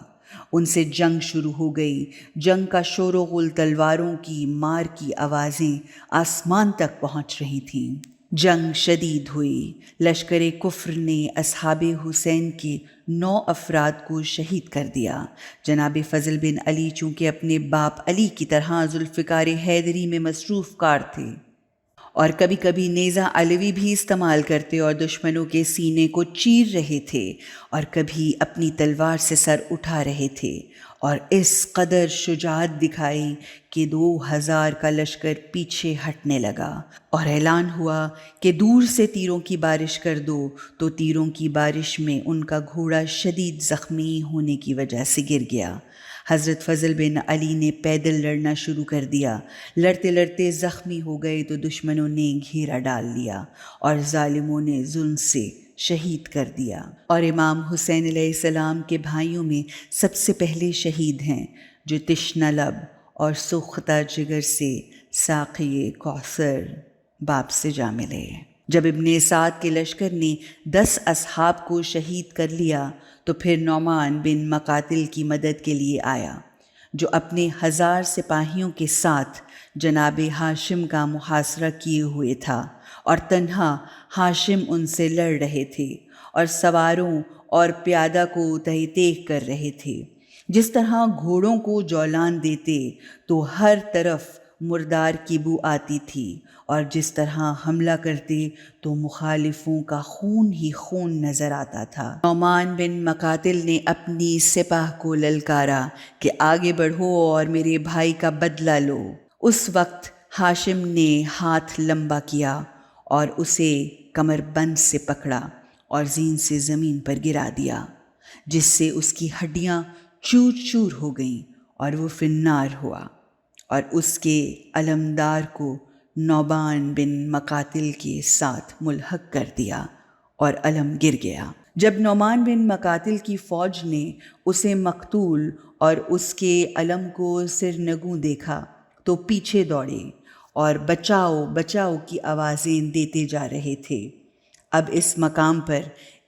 ان سے جنگ شروع ہو گئی۔ جنگ کا شور و غل، تلواروں کی مار کی آوازیں آسمان تک پہنچ رہی تھیں۔ جنگ شدید ہوئی۔ لشکر کفر نے اصحاب حسین کے 9 افراد کو شہید کر دیا۔ جناب فضل بن علی چونکہ اپنے باپ علی کی طرح ذوالفقار حیدری میں مصروف کار تھے اور کبھی کبھی نیزہ علوی بھی استعمال کرتے اور دشمنوں کے سینے کو چیر رہے تھے اور کبھی اپنی تلوار سے سر اٹھا رہے تھے، اور اس قدر شجاعت دکھائی کہ 2000 کا لشکر پیچھے ہٹنے لگا اور اعلان ہوا کہ دور سے تیروں کی بارش کر دو، تو تیروں کی بارش میں ان کا گھوڑا شدید زخمی ہونے کی وجہ سے گر گیا۔ حضرت فضل بن علی نے پیدل لڑنا شروع کر دیا۔ لڑتے لڑتے زخمی ہو گئے تو دشمنوں نے گھیرا ڈال لیا اور ظالموں نے ظلم سے شہید کر دیا، اور امام حسین علیہ السلام کے بھائیوں میں سب سے پہلے شہید ہیں جو تشنہ لب اور سوختہ جگر سے ساقی کوثر باپ سے جا ملے۔ جب ابن سعد کے لشکر نے 10 اصحاب کو شہید کر لیا تو پھر نعمان بن مقاتل کی مدد کے لیے آیا، جو اپنے 1000 سپاہیوں کے ساتھ جناب ہاشم کا محاصرہ کیے ہوئے تھا، اور تنہا ہاشم ان سے لڑ رہے تھے اور سواروں اور پیادہ کو تہی تیغ کر رہے تھے۔ جس طرح گھوڑوں کو جولان دیتے تو ہر طرف مردار کی بو آتی تھی، اور جس طرح حملہ کرتے تو مخالفوں کا خون ہی خون نظر آتا تھا۔ نعمان بن مقاتل نے اپنی سپاہ کو للکارا کہ آگے بڑھو اور میرے بھائی کا بدلہ لو۔ اس وقت ہاشم نے ہاتھ لمبا کیا اور اسے کمر بند سے پکڑا اور زین سے زمین پر گرا دیا، جس سے اس کی ہڈیاں چور چور ہو گئیں اور وہ فنار ہوا، اور اس کے علمدار کو نعمان بن مقاتل کے ساتھ ملحق کر دیا اور علم گر گیا۔ جب نعمان بن مقاتل کی فوج نے اسے مقتول اور اس کے علم کو سرنگوں دیکھا تو پیچھے دوڑے اور بچاؤ بچاؤ کی آوازیں دیتے جا رہے تھے۔ اب اس مقام پر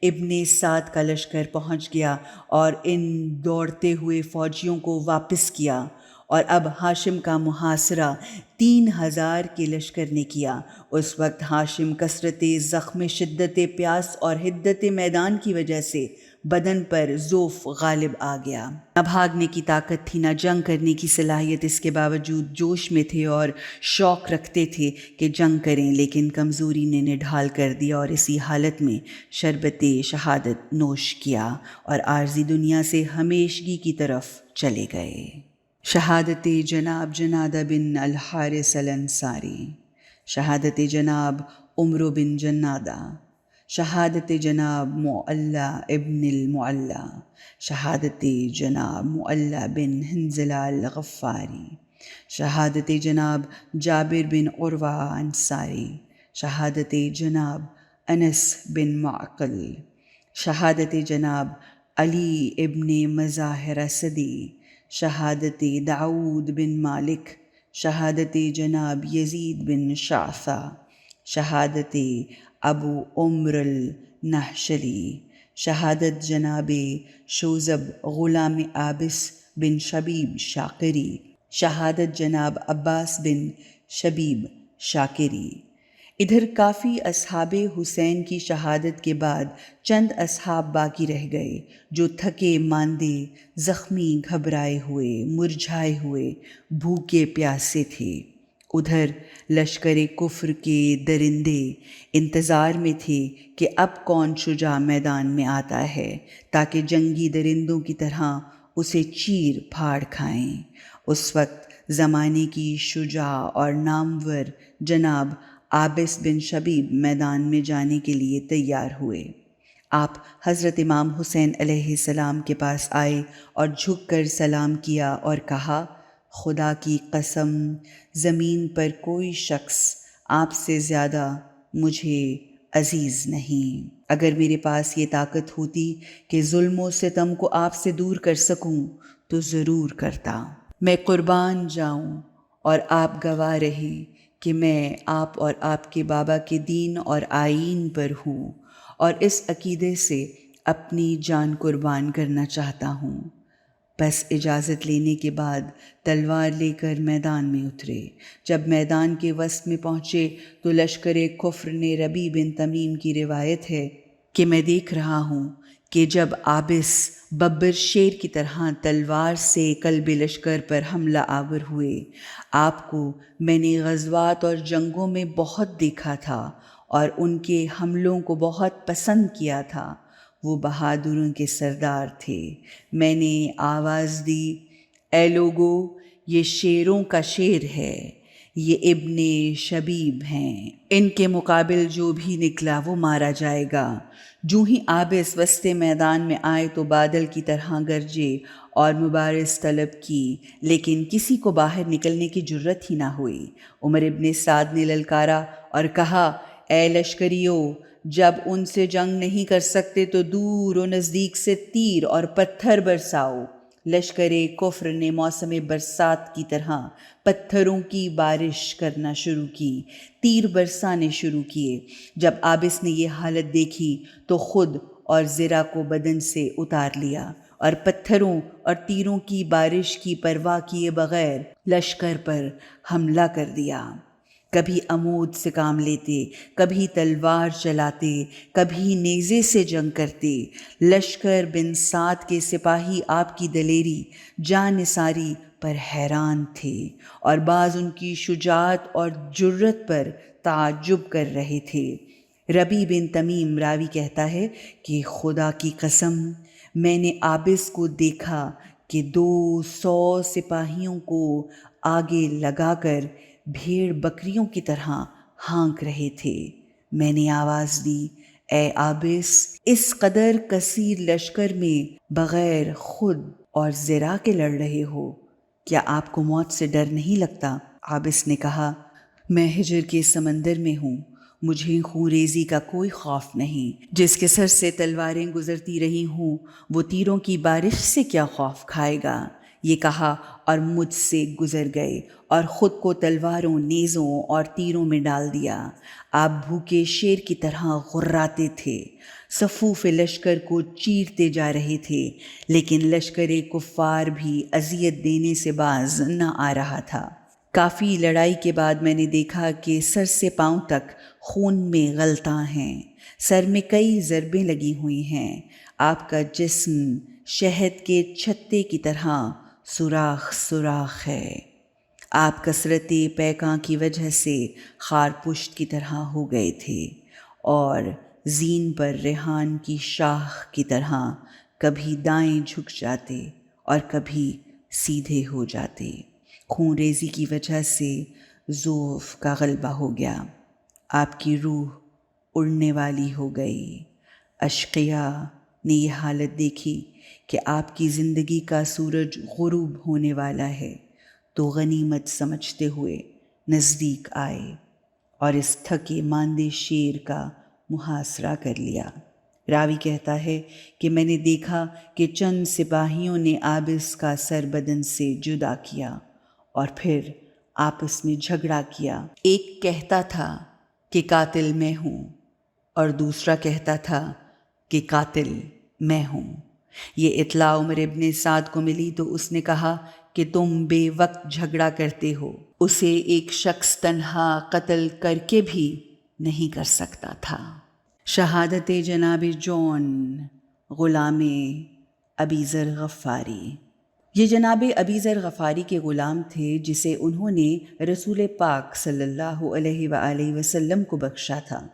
ابن سعد کا لشکر پہنچ گیا اور ان دوڑتے ہوئے فوجیوں کو واپس کیا، اور اب ہاشم کا محاصرہ 3000 کے لشکر نے کیا۔ اس وقت ہاشم کثرت زخم، شدت پیاس اور حدت میدان کی وجہ سے بدن پر ضعف غالب آ گیا۔ نہ بھاگنے کی طاقت تھی، نہ جنگ کرنے کی صلاحیت، اس کے باوجود جوش میں تھے اور شوق رکھتے تھے کہ جنگ کریں، لیکن کمزوری نے نڈھال کر دیا اور اسی حالت میں شربت شہادت نوش کیا اور عارضی دنیا سے ہمیشگی کی طرف چلے گئے۔ شہادت جناب جنادہ بن الحارث الانصاری، شہادت جناب عمرو بن جنادہ، شہادت جناب معلّہ ابن المعلّہ، شہادت جناب معلّہ بن حنظلہ الغفاری، شہادت جناب جابر بن عروہ انصاری، شہادت جناب انس بن معقل، شہادت جناب علی ابن مظاہر اسدی، شہادت داؤد بن مالک، شہادت جناب یزید بن شعثہ، شہادت ابو عمر النحشلی، شہادت جناب شوذب غلام عابس بن شبیب شاقری، شہادت جناب عباس بن شبیب شاکری۔ ادھر کافی اصحاب حسین کی شہادت کے بعد چند اصحاب باقی رہ گئے جو تھکے ماندے، زخمی، گھبرائے ہوئے، مرجھائے ہوئے، بھوکے پیاسے تھے۔ ادھر لشکر کفر کے درندے انتظار میں تھے کہ اب کون شجاع میدان میں آتا ہے تاکہ جنگی درندوں کی طرح اسے چیر پھاڑ کھائیں۔ اس وقت زمانے کی شجاع اور نامور جناب عابس بن شبیب میدان میں جانے کے لیے تیار ہوئے۔ آپ حضرت امام حسین علیہ السلام کے پاس آئے اور جھک کر سلام کیا اور کہا، خدا کی قسم زمین پر کوئی شخص آپ سے زیادہ مجھے عزیز نہیں۔ اگر میرے پاس یہ طاقت ہوتی کہ ظلم و ستم کو آپ سے دور کر سکوں تو ضرور کرتا۔ میں قربان جاؤں اور آپ گواہ رہے کہ میں آپ اور آپ کے بابا کے دین اور آئین پر ہوں اور اس عقیدے سے اپنی جان قربان کرنا چاہتا ہوں۔ بس اجازت لینے کے بعد تلوار لے کر میدان میں اترے۔ جب میدان کے وسط میں پہنچے تو لشکر کفر نے، ربیع بن تمیم کی روایت ہے کہ میں دیکھ رہا ہوں کہ جب عابس ببر شیر کی طرح تلوار سے قلب لشکر پر حملہ آور ہوئے، آپ کو میں نے غزوات اور جنگوں میں بہت دیکھا تھا اور ان کے حملوں کو بہت پسند کیا تھا۔ وہ بہادروں کے سردار تھے۔ میں نے آواز دی، اے لوگو، یہ شیروں کا شیر ہے، یہ ابن شبیب ہیں، ان کے مقابل جو بھی نکلا وہ مارا جائے گا۔ جو ہی عابس وسط میدان میں آئے تو بادل کی طرح گرجے اور مبارز طلب کی، لیکن کسی کو باہر نکلنے کی جرت ہی نہ ہوئی۔ عمر ابن سعد نے للکارا اور کہا، اے لشکریو، جب ان سے جنگ نہیں کر سکتے تو دور و نزدیک سے تیر اور پتھر برساؤ، لشکر کفر نے موسم برسات کی طرح پتھروں کی بارش کرنا شروع کی، تیر برسانے شروع کیے۔ جب عابس نے یہ حالت دیکھی تو خود اور زرہ کو بدن سے اتار لیا اور پتھروں اور تیروں کی بارش کی پرواہ کیے بغیر لشکر پر حملہ کر دیا۔ کبھی عمود سے کام لیتے، کبھی تلوار چلاتے، کبھی نیزے سے جنگ کرتے۔ لشکر بن سعد کے سپاہی آپ کی دلیری، جانثاری پر حیران تھے اور بعض ان کی شجاعت اور جرت پر تعجب کر رہے تھے۔ ربیع بن تمیم راوی کہتا ہے کہ خدا کی قسم میں نے عابس کو دیکھا کہ 200 سپاہیوں کو آگے لگا کر بھیڑ بکریوں کی طرح ہانک رہے تھے۔ میں نے آواز دی، اے عابس، اس قدر کثیر لشکر میں بغیر خود اور زرہ کے لڑ رہے ہو، کیا آپ کو موت سے ڈر نہیں لگتا؟ عابس نے کہا، میں ہجر کے سمندر میں ہوں، مجھے خون ریزی کا کوئی خوف نہیں۔ جس کے سر سے تلواریں گزرتی رہی ہوں وہ تیروں کی بارش سے کیا خوف کھائے گا؟ یہ کہا اور مجھ سے گزر گئے اور خود کو تلواروں، نیزوں اور تیروں میں ڈال دیا۔ آپ بھوکے شیر کی طرح غراتے تھے، صفوف لشکر کو چیرتے جا رہے تھے، لیکن لشکر کفار بھی اذیت دینے سے باز نہ آ رہا تھا۔ کافی لڑائی کے بعد میں نے دیکھا کہ سر سے پاؤں تک خون میں غلطاں ہیں، سر میں کئی ضربیں لگی ہوئی ہیں۔ آپ کا جسم شہد کے چھتے کی طرح سوراخ سوراخ ہے۔ آپ کثرت پیکاں کی وجہ سے خار پشت کی طرح ہو گئے تھے اور زین پر ریحان کی شاخ کی طرح کبھی دائیں جھک جاتے اور کبھی سیدھے ہو جاتے۔ خون ریزی کی وجہ سے ضعف کا غلبہ ہو گیا، آپ کی روح اڑنے والی ہو گئی۔ اشقیاء نے یہ حالت دیکھی کہ آپ کی زندگی کا سورج غروب ہونے والا ہے تو غنیمت سمجھتے ہوئے نزدیک آئے اور اس تھکے ماندے شیر کا محاصرہ کر لیا۔ راوی کہتا ہے کہ میں نے دیکھا کہ چند سپاہیوں نے عابس کا سر بدن سے جدا کیا اور پھر آپس میں جھگڑا کیا۔ ایک کہتا تھا کہ قاتل میں ہوں اور دوسرا کہتا تھا کہ قاتل میں ہوں۔ یہ اطلاع عمر ابن سعد کو ملی تو اس نے کہا کہ تم بے وقت جھگڑا کرتے ہو، اسے ایک شخص تنہا قتل کر کے بھی نہیں کر سکتا تھا۔ شہادت جناب جون غلام ابی ذر غفاری۔ یہ جناب ابی ذر غفاری کے غلام تھے جسے انہوں نے رسول پاک صلی اللہ علیہ وآلہ وسلم کو بخشا تھا۔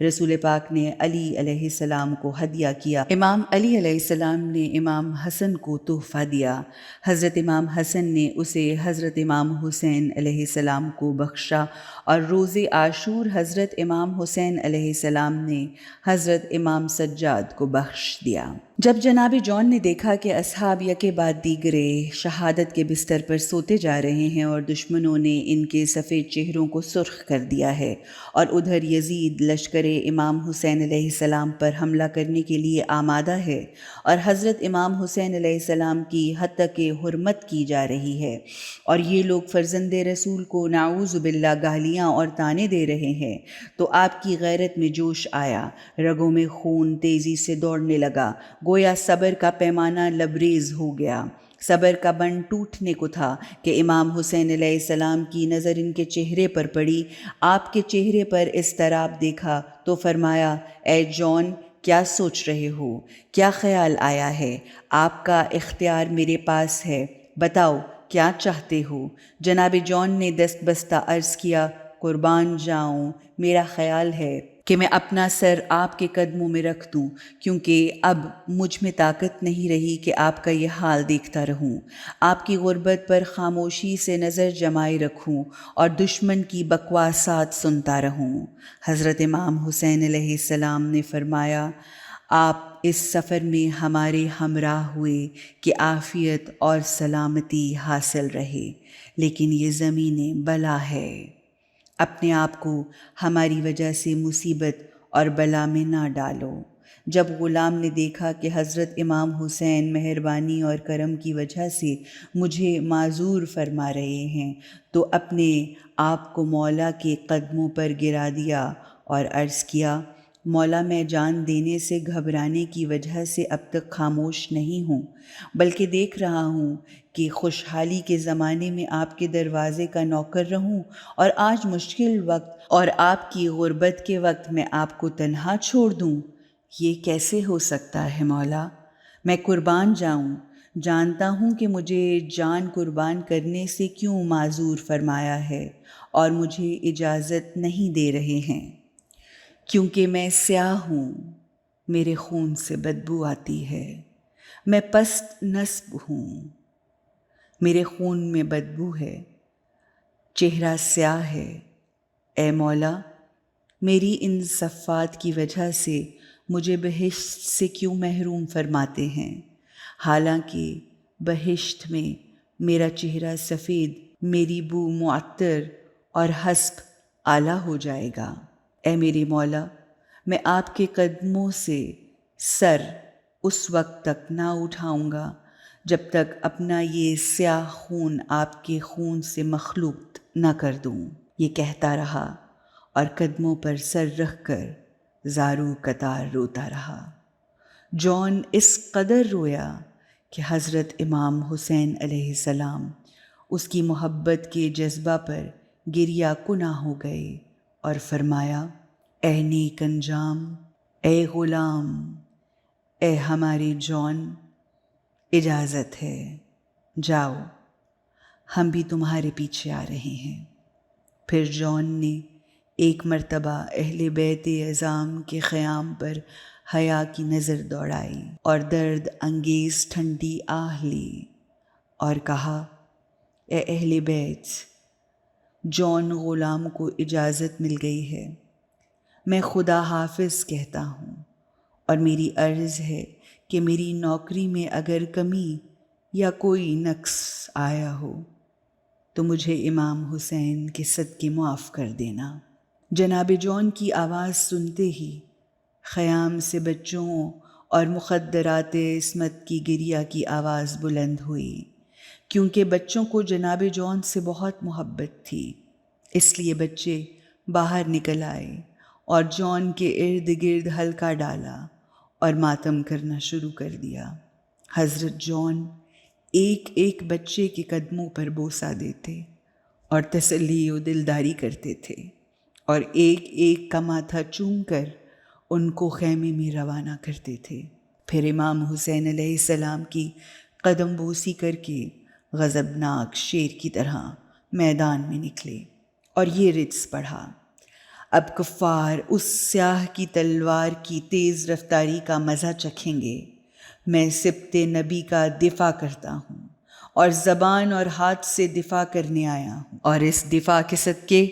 رسول پاک نے علی علیہ السلام کو ہدیہ کیا، امام علی علیہ السلام نے امام حسن کو تحفہ دیا، حضرت امام حسن نے اسے حضرت امام حسین علیہ السلام کو بخشا اور روز عاشور حضرت امام حسین علیہ السلام نے حضرت امام سجاد کو بخش دیا۔ جب جناب جون نے دیکھا کہ اصحاب یکے بعد دیگرے شہادت کے بستر پر سوتے جا رہے ہیں اور دشمنوں نے ان کے سفید چہروں کو سرخ کر دیا ہے اور ادھر یزید لشکر امام حسین علیہ السلام پر حملہ کرنے کے لیے آمادہ ہے اور حضرت امام حسین علیہ السلام کی حتیٰ کہ حرمت کی جا رہی ہے اور یہ لوگ فرزند رسول کو نعوذ باللہ گالیاں اور طعنے دے رہے ہیں، تو آپ کی غیرت میں جوش آیا، رگوں میں خون تیزی سے دوڑنے لگا، گویا صبر کا پیمانہ لبریز ہو گیا۔ صبر کا بند ٹوٹنے کو تھا کہ امام حسین علیہ السلام کی نظر ان کے چہرے پر پڑی۔ آپ کے چہرے پر اضطراب دیکھا تو فرمایا، اے جون، کیا سوچ رہے ہو؟ کیا خیال آیا ہے؟ آپ کا اختیار میرے پاس ہے، بتاؤ کیا چاہتے ہو؟ جناب جون نے دست بستہ عرض کیا، قربان جاؤں، میرا خیال ہے کہ میں اپنا سر آپ کے قدموں میں رکھ دوں، کیونکہ اب مجھ میں طاقت نہیں رہی کہ آپ کا یہ حال دیکھتا رہوں، آپ کی غربت پر خاموشی سے نظر جمائے رکھوں اور دشمن کی بکواسات سنتا رہوں۔ حضرت امام حسین علیہ السلام نے فرمایا، آپ اس سفر میں ہمارے ہمراہ ہوئے کہ عافیت اور سلامتی حاصل رہے، لیکن یہ زمین بلا ہے، اپنے آپ کو ہماری وجہ سے مصیبت اور بلا میں نہ ڈالو۔ جب غلام نے دیکھا کہ حضرت امام حسین مہربانی اور کرم کی وجہ سے مجھے معذور فرما رہے ہیں تو اپنے آپ کو مولا کے قدموں پر گرا دیا اور عرض کیا، مولا میں جان دینے سے گھبرانے کی وجہ سے اب تک خاموش نہیں ہوں، بلکہ دیکھ رہا ہوں کہ خوشحالی کے زمانے میں آپ کے دروازے کا نوکر رہوں اور آج مشکل وقت اور آپ کی غربت کے وقت میں آپ کو تنہا چھوڑ دوں۔ یہ کیسے ہو سکتا ہے مولا؟ میں قربان جاؤں، جانتا ہوں کہ مجھے جان قربان کرنے سے کیوں معذور فرمایا ہے اور مجھے اجازت نہیں دے رہے ہیں، کیونکہ میں سیاہ ہوں، میرے خون سے بدبو آتی ہے، میں پست نسب ہوں، میرے خون میں بدبو ہے، چہرہ سیاہ ہے۔ اے مولا، میری ان صفات کی وجہ سے مجھے بہشت سے کیوں محروم فرماتے ہیں، حالانکہ بہشت میں میرا چہرہ سفید، میری بو معطر اور حسب اعلیٰ ہو جائے گا۔ اے میرے مولا، میں آپ کے قدموں سے سر اس وقت تک نہ اٹھاؤں گا جب تک اپنا یہ سیاہ خون آپ کے خون سے مخلوط نہ کر دوں۔ یہ کہتا رہا اور قدموں پر سر رکھ کر زارو قطار روتا رہا۔ جان اس قدر رویا کہ حضرت امام حسین علیہ السلام اس کی محبت کے جذبہ پر گریہ کناں ہو گئے اور فرمایا، اے نیک انجام، اے غلام، اے ہماری جان، اجازت ہے، جاؤ، ہم بھی تمہارے پیچھے آ رہے ہیں۔ پھر جان نے ایک مرتبہ اہل بیت اعظام کے خیام پر حیا کی نظر دوڑائی اور درد انگیز ٹھنڈی آہ لی اور کہا، اے اہل بیت، جان غلام کو اجازت مل گئی ہے، میں خدا حافظ کہتا ہوں، اور میری عرض ہے کہ میری نوکری میں اگر کمی یا کوئی نقص آیا ہو تو مجھے امام حسین کے صدقے معاف کر دینا۔ جناب جان کی آواز سنتے ہی خیام سے بچوں اور مخدرات عصمت کی گریہ کی آواز بلند ہوئی، کیونکہ بچوں کو جناب جان سے بہت محبت تھی، اس لیے بچے باہر نکل آئے اور جان کے ارد گرد حلقہ ڈالا اور ماتم کرنا شروع کر دیا۔ حضرت جان ایک ایک بچے کے قدموں پر بوسہ دیتے اور تسلی و دلداری کرتے تھے اور ایک ایک کا ماتھا چوم کر ان کو خیمے میں روانہ کرتے تھے۔ پھر امام حسین علیہ السلام کی قدم بوسی کر کے غضبناک شیر کی طرح میدان میں نکلے اور یہ رجز پڑھا، اب کفار اس سیاہ کی تلوار کی تیز رفتاری کا مزہ چکھیں گے۔ میں سبط نبی کا دفاع کرتا ہوں اور زبان اور ہاتھ سے دفاع کرنے آیا ہوں، اور اس دفاع کے صدقے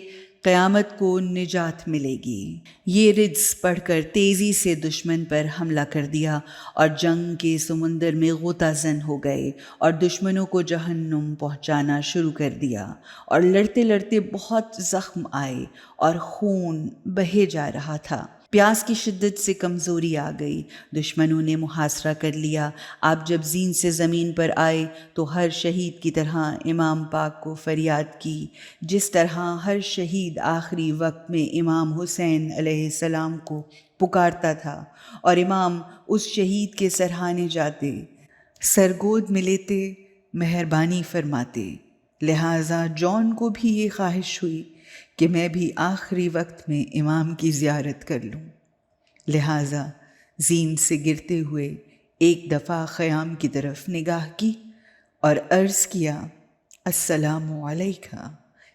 قیامت کو نجات ملے گی۔ یہ رجز پڑھ کر تیزی سے دشمن پر حملہ کر دیا اور جنگ کے سمندر میں غوطہ زن ہو گئے اور دشمنوں کو جہنم پہنچانا شروع کر دیا، اور لڑتے لڑتے بہت زخم آئے اور خون بہے جا رہا تھا۔ پیاس کی شدت سے کمزوری آ گئی، دشمنوں نے محاصرہ کر لیا۔ آپ جب زین سے زمین پر آئے تو ہر شہید کی طرح امام پاک کو فریاد کی، جس طرح ہر شہید آخری وقت میں امام حسین علیہ السلام کو پکارتا تھا، اور امام اس شہید کے سرہانے جاتے، سرگود میں لیتے، مہربانی فرماتے۔ لہٰذا جان کو بھی یہ خواہش ہوئی کہ میں بھی آخری وقت میں امام کی زیارت کر لوں، لہٰذا زین سے گرتے ہوئے ایک دفعہ خیام کی طرف نگاہ کی اور عرض کیا، السلام علیکہ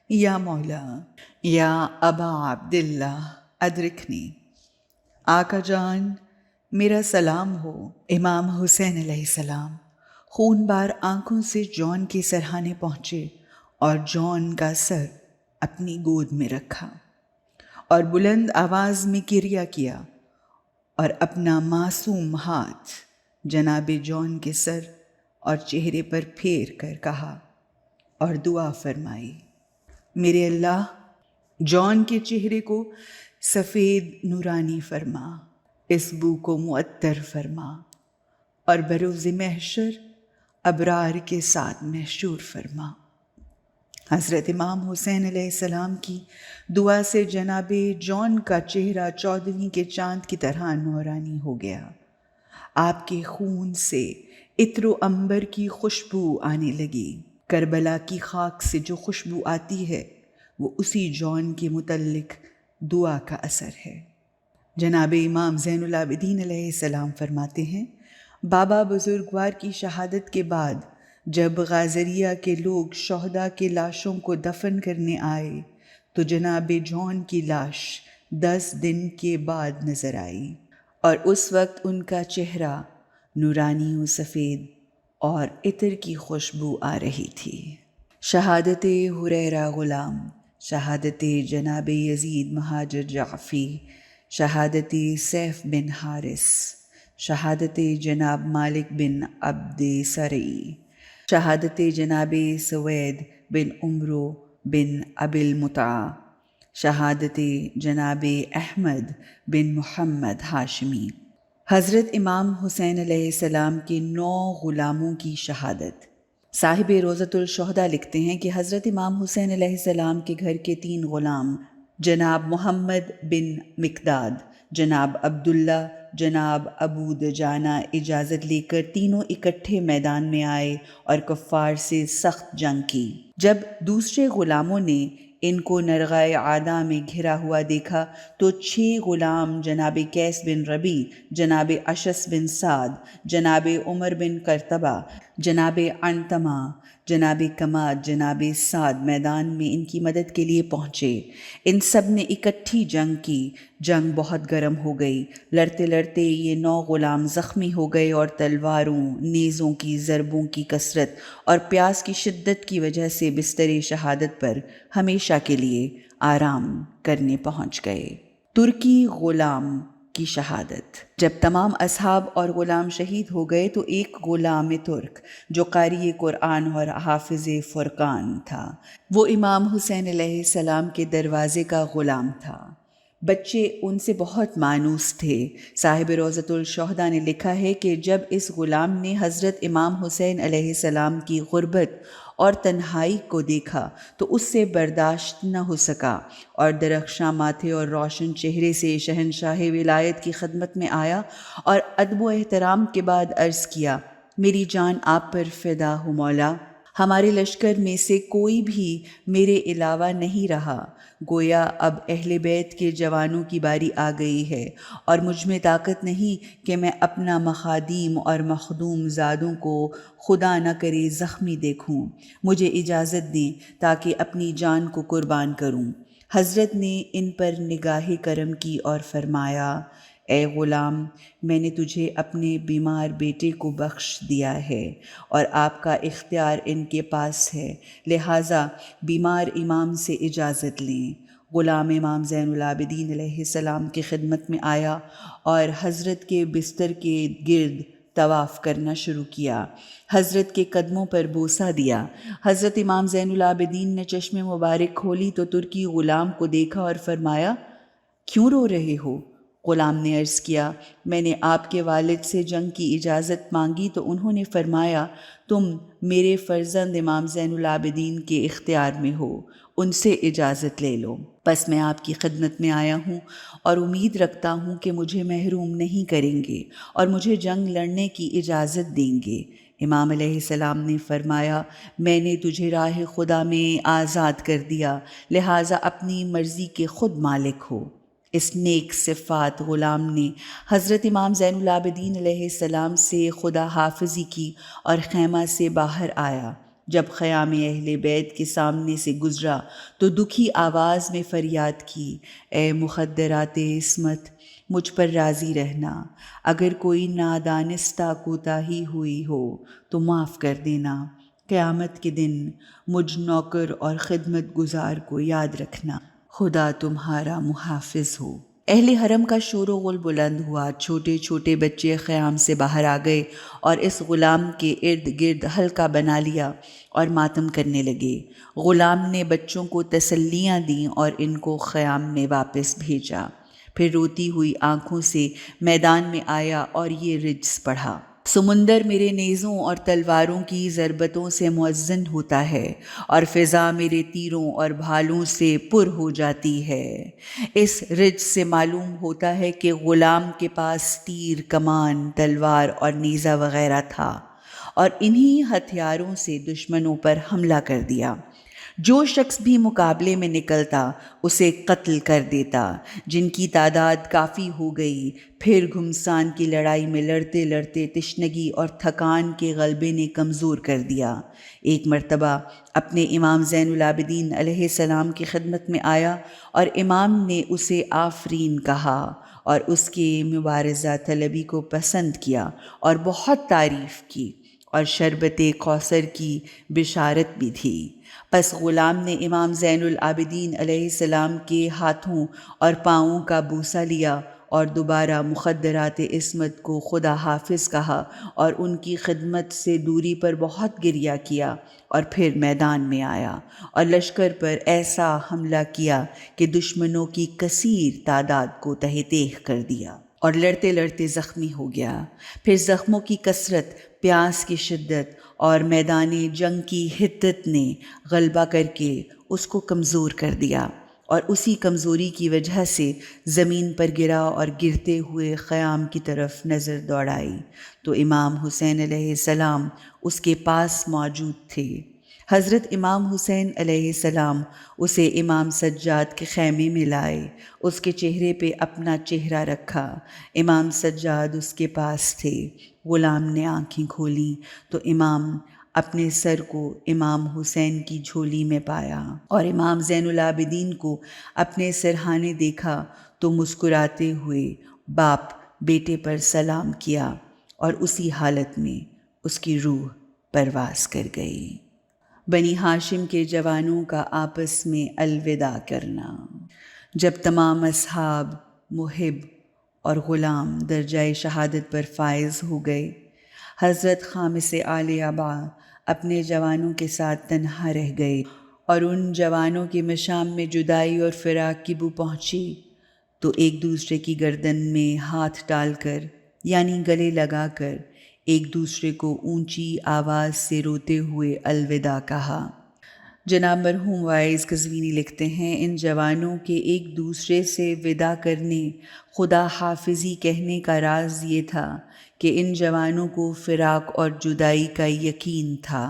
یا مولا یا ابا عبداللہ ادرکنی۔ آقا جان، میرا سلام ہو۔ امام حسین علیہ السلام خون بار آنکھوں سے جان کے سرہانے پہنچے اور جان کا سر اپنی گود میں رکھا اور بلند آواز میں گریہ کیا اور اپنا معصوم ہاتھ جناب جان کے سر اور چہرے پر پھیر کر کہا اور دعا فرمائی، میرے اللہ، جان کے چہرے کو سفید نورانی فرما اس بو کو معطر فرما اور بروز محشر ابرار کے ساتھ محشور فرما۔ حضرت امام حسین علیہ السلام کی دعا سے جناب جون کا چہرہ 14ویں کے چاند کی طرح نورانی ہو گیا۔ آپ کے خون سے عطر و عنبر کی خوشبو آنے لگی۔ کربلا کی خاک سے جو خوشبو آتی ہے وہ اسی جون کے متعلق دعا کا اثر ہے۔ جناب امام زین العابدین علیہ السلام فرماتے ہیں، بابا بزرگوار کی شہادت کے بعد جب غازریہ کے لوگ شہداء کے لاشوں کو دفن کرنے آئے تو جناب جون کی لاش 10 دن کے بعد نظر آئی، اور اس وقت ان کا چہرہ نورانی و سفید اور عطر کی خوشبو آ رہی تھی۔ شہادت ہریرہ غلام، شہادت جناب یزید مہاجر جعفی، شہادت سیف بن حارث، شہادت جناب مالک بن عبد سرئی، شہادت جناب سوید بن عمرو بن ابی المتع، شہادت جناب احمد بن محمد ہاشمی۔ حضرت امام حسین علیہ السلام کے 9 غلاموں کی شہادت۔ صاحب روضۃ الشہداء لکھتے ہیں کہ حضرت امام حسین علیہ السلام کے گھر کے 3 غلام جناب محمد بن مقداد، جناب عبداللہ، جناب ابو دجانہ اجازت لے کر تینوں اکٹھے میدان میں آئے اور کفار سے سخت جنگ کی۔ جب دوسرے غلاموں نے ان کو نرغائے عادا میں گھرا ہوا دیکھا تو 6 غلام جناب قیس بن ربیع، جناب اشس بن سعد، جناب عمر بن کرتبہ، جناب عنتمہ، جناب کماد، جناب سعد میدان میں ان کی مدد کے لیے پہنچے۔ ان سب نے اکٹھی جنگ کی۔ جنگ بہت گرم ہو گئی۔ لڑتے لڑتے یہ 9 غلام زخمی ہو گئے اور تلواروں، نیزوں کی ضربوں کی کثرت اور پیاس کی شدت کی وجہ سے بستر شہادت پر ہمیشہ کے لیے آرام کرنے پہنچ گئے۔ ترکی غلام کی شہادت۔ جب تمام اصحاب اور غلام شہید ہو گئے تو ایک غلام ترک جو قاری قرآن اور حافظ فرقان تھا، وہ امام حسین علیہ السلام کے دروازے کا غلام تھا۔ بچے ان سے بہت مانوس تھے۔ صاحب روضۃ الشہداء نے لکھا ہے کہ جب اس غلام نے حضرت امام حسین علیہ السلام کی غربت اور تنہائی کو دیکھا تو اس سے برداشت نہ ہو سکا اور درخشاں ماتھے اور روشن چہرے سے شہنشاہ ولایت کی خدمت میں آیا اور ادب و احترام کے بعد عرض کیا، میری جان آپ پر فدا ہو مولا، ہمارے لشکر میں سے کوئی بھی میرے علاوہ نہیں رہا، گویا اب اہل بیت کے جوانوں کی باری آ گئی ہے اور مجھ میں طاقت نہیں کہ میں اپنا مخادیم اور مخدوم زادوں کو خدا نہ کرے زخمی دیکھوں، مجھے اجازت دیں تاکہ اپنی جان کو قربان کروں۔ حضرت نے ان پر نگاہ کرم کی اور فرمایا، اے غلام، میں نے تجھے اپنے بیمار بیٹے کو بخش دیا ہے اور آپ کا اختیار ان کے پاس ہے، لہٰذا بیمار امام سے اجازت لیں۔ غلام امام زین العابدین علیہ السلام کی خدمت میں آیا اور حضرت کے بستر کے گرد طواف کرنا شروع کیا۔ حضرت کے قدموں پر بوسہ دیا۔ حضرت امام زین العابدین نے چشم مبارک کھولی تو ترکی غلام کو دیکھا اور فرمایا، کیوں رو رہے ہو؟ غلام نے عرض کیا، میں نے آپ کے والد سے جنگ کی اجازت مانگی تو انہوں نے فرمایا تم میرے فرزند امام زین العابدین کے اختیار میں ہو، ان سے اجازت لے لو۔ بس میں آپ کی خدمت میں آیا ہوں اور امید رکھتا ہوں کہ مجھے محروم نہیں کریں گے اور مجھے جنگ لڑنے کی اجازت دیں گے۔ امام علیہ السلام نے فرمایا، میں نے تجھے راہ خدا میں آزاد کر دیا، لہٰذا اپنی مرضی کے خود مالک ہو۔ اس نیک صفات غلام نے حضرت امام زین العابدین علیہ السلام سے خدا حافظی کی اور خیمہ سے باہر آیا۔ جب خیام اہل بیت کے سامنے سے گزرا تو دکھی آواز میں فریاد کی، اے مخدرات عصمت، مجھ پر راضی رہنا، اگر کوئی نادانستہ کوتاہی ہوئی ہو تو معاف کر دینا، قیامت کے دن مجھ نوکر اور خدمت گزار کو یاد رکھنا، خدا تمہارا محافظ ہو۔ اہل حرم کا شور و غل بلند ہوا، چھوٹے چھوٹے بچے خیام سے باہر آ گئے اور اس غلام کے ارد گرد حلقہ بنا لیا اور ماتم کرنے لگے۔ غلام نے بچوں کو تسلیاں دیں اور ان کو خیام میں واپس بھیجا۔ پھر روتی ہوئی آنکھوں سے میدان میں آیا اور یہ رجز پڑھا: سمندر میرے نیزوں اور تلواروں کی ضربتوں سے مؤذن ہوتا ہے، اور فضا میرے تیروں اور بھالوں سے پر ہو جاتی ہے۔ اس رجز سے معلوم ہوتا ہے کہ غلام کے پاس تیر، کمان، تلوار اور نیزہ وغیرہ تھا، اور انہی ہتھیاروں سے دشمنوں پر حملہ کر دیا۔ جو شخص بھی مقابلے میں نکلتا اسے قتل کر دیتا۔ جن کی تعداد کافی ہو گئی، پھر گھمسان کی لڑائی میں لڑتے لڑتے تشنگی اور تھکان کے غلبے نے کمزور کر دیا۔ ایک مرتبہ اپنے امام زین العابدین علیہ السلام کی خدمت میں آیا اور امام نے اسے آفرین کہا اور اس کے مبارزہ طلبی کو پسند کیا اور بہت تعریف کی، اور شربت کوثر کی بشارت بھی تھی۔ پس غلام نے امام زین العابدین علیہ السلام کے ہاتھوں اور پاؤں کا بوسہ لیا اور دوبارہ مخدرات عصمت کو خدا حافظ کہا اور ان کی خدمت سے دوری پر بہت گریہ کیا، اور پھر میدان میں آیا اور لشکر پر ایسا حملہ کیا کہ دشمنوں کی کثیر تعداد کو تہہ تیغ کر دیا اور لڑتے لڑتے زخمی ہو گیا۔ پھر زخموں کی کثرت، پیاس کی شدت اور میدان جنگ کی حدت نے غلبہ کر کے اس کو کمزور کر دیا، اور اسی کمزوری کی وجہ سے زمین پر گرا اور گرتے ہوئے خیام کی طرف نظر دوڑائی تو امام حسین علیہ السلام اس کے پاس موجود تھے۔ حضرت امام حسین علیہ السلام اسے امام سجاد کے خیمے میں لائے، اس کے چہرے پہ اپنا چہرہ رکھا۔ امام سجاد اس کے پاس تھے۔ غلام نے آنکھیں کھولیں تو امام اپنے سر کو امام حسین کی جھولی میں پایا، اور امام زین العابدین کو اپنے سرہانے دیکھا تو مسکراتے ہوئے باپ بیٹے پر سلام کیا، اور اسی حالت میں اس کی روح پرواز کر گئی۔ بنی ہاشم کے جوانوں کا آپس میں الوداع کرنا۔ جب تمام اصحاب، محب اور غلام درجۂ شہادت پر فائز ہو گئے، حضرت خامس آل عبا اپنے جوانوں کے ساتھ تنہا رہ گئے، اور ان جوانوں کے مشام میں جدائی اور فراق کی بو پہنچی تو ایک دوسرے کی گردن میں ہاتھ ڈال کر، یعنی گلے لگا کر، ایک دوسرے کو اونچی آواز سے روتے ہوئے الوداع کہا۔ جناب مرحوم وائز قزوینی لکھتے ہیں، ان جوانوں کے ایک دوسرے سے وداع کرنے، خدا حافظی کہنے کا راز یہ تھا کہ ان جوانوں کو فراق اور جدائی کا یقین تھا،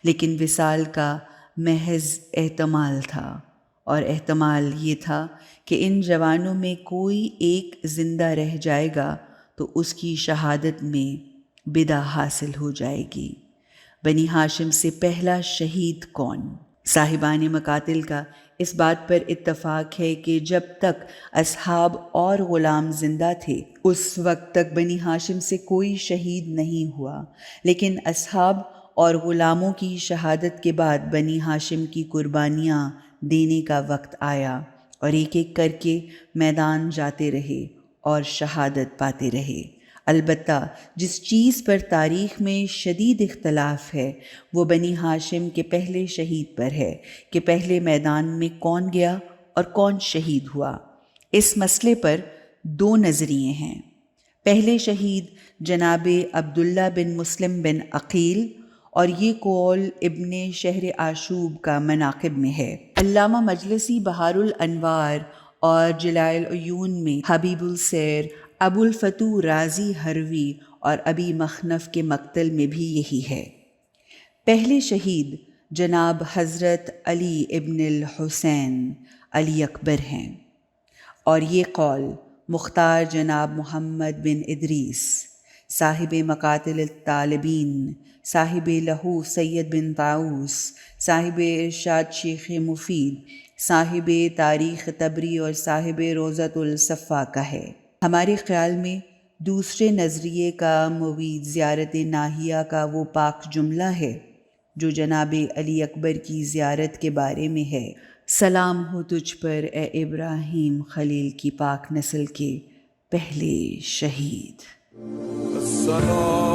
لیکن وصال کا محض احتمال تھا، اور احتمال یہ تھا کہ ان جوانوں میں کوئی ایک زندہ رہ جائے گا تو اس کی شہادت میں بدع حاصل ہو جائے گی۔ بنی ہاشم سے پہلا شہید کون؟ صاحبان مقاتل کا اس بات پر اتفاق ہے کہ جب تک اصحاب اور غلام زندہ تھے اس وقت تک بنی ہاشم سے کوئی شہید نہیں ہوا، لیکن اصحاب اور غلاموں کی شہادت کے بعد بنی ہاشم کی قربانیاں دینے کا وقت آیا، اور ایک ایک کر کے میدان جاتے رہے اور شہادت پاتے رہے۔ البتہ جس چیز پر تاریخ میں شدید اختلاف ہے وہ بنی ہاشم کے پہلے شہید پر ہے کہ پہلے میدان میں کون گیا اور کون شہید ہوا۔ اس مسئلے پر دو نظریے ہیں۔ پہلے شہید جناب عبداللہ بن مسلم بن عقیل، اور یہ قول ابن شہر آشوب کا مناقب میں ہے۔ علامہ مجلسی بہار الانوار اور جلاء العیون میں حبیب السیر، ابو الفتوح رازی ہروی اور ابی مخنف کے مقتل میں بھی یہی ہے۔ پہلے شہید جناب حضرت علی ابن الحسین علی اکبر ہیں، اور یہ قول مختار جناب محمد بن ادریس، صاحب مقاتل الطالبین، صاحب لہو سید بن طاؤس، صاحب ارشاد شیخ مفید، صاحب تاریخ طبری اور صاحب روضۃ الصفا کا ہے۔ ہمارے خیال میں دوسرے نظریے کا موید زیارت ناہیہ کا وہ پاک جملہ ہے جو جناب علی اکبر کی زیارت کے بارے میں ہے: سلام ہو تجھ پر اے ابراہیم خلیل کی پاک نسل کے پہلے شہید۔ السلام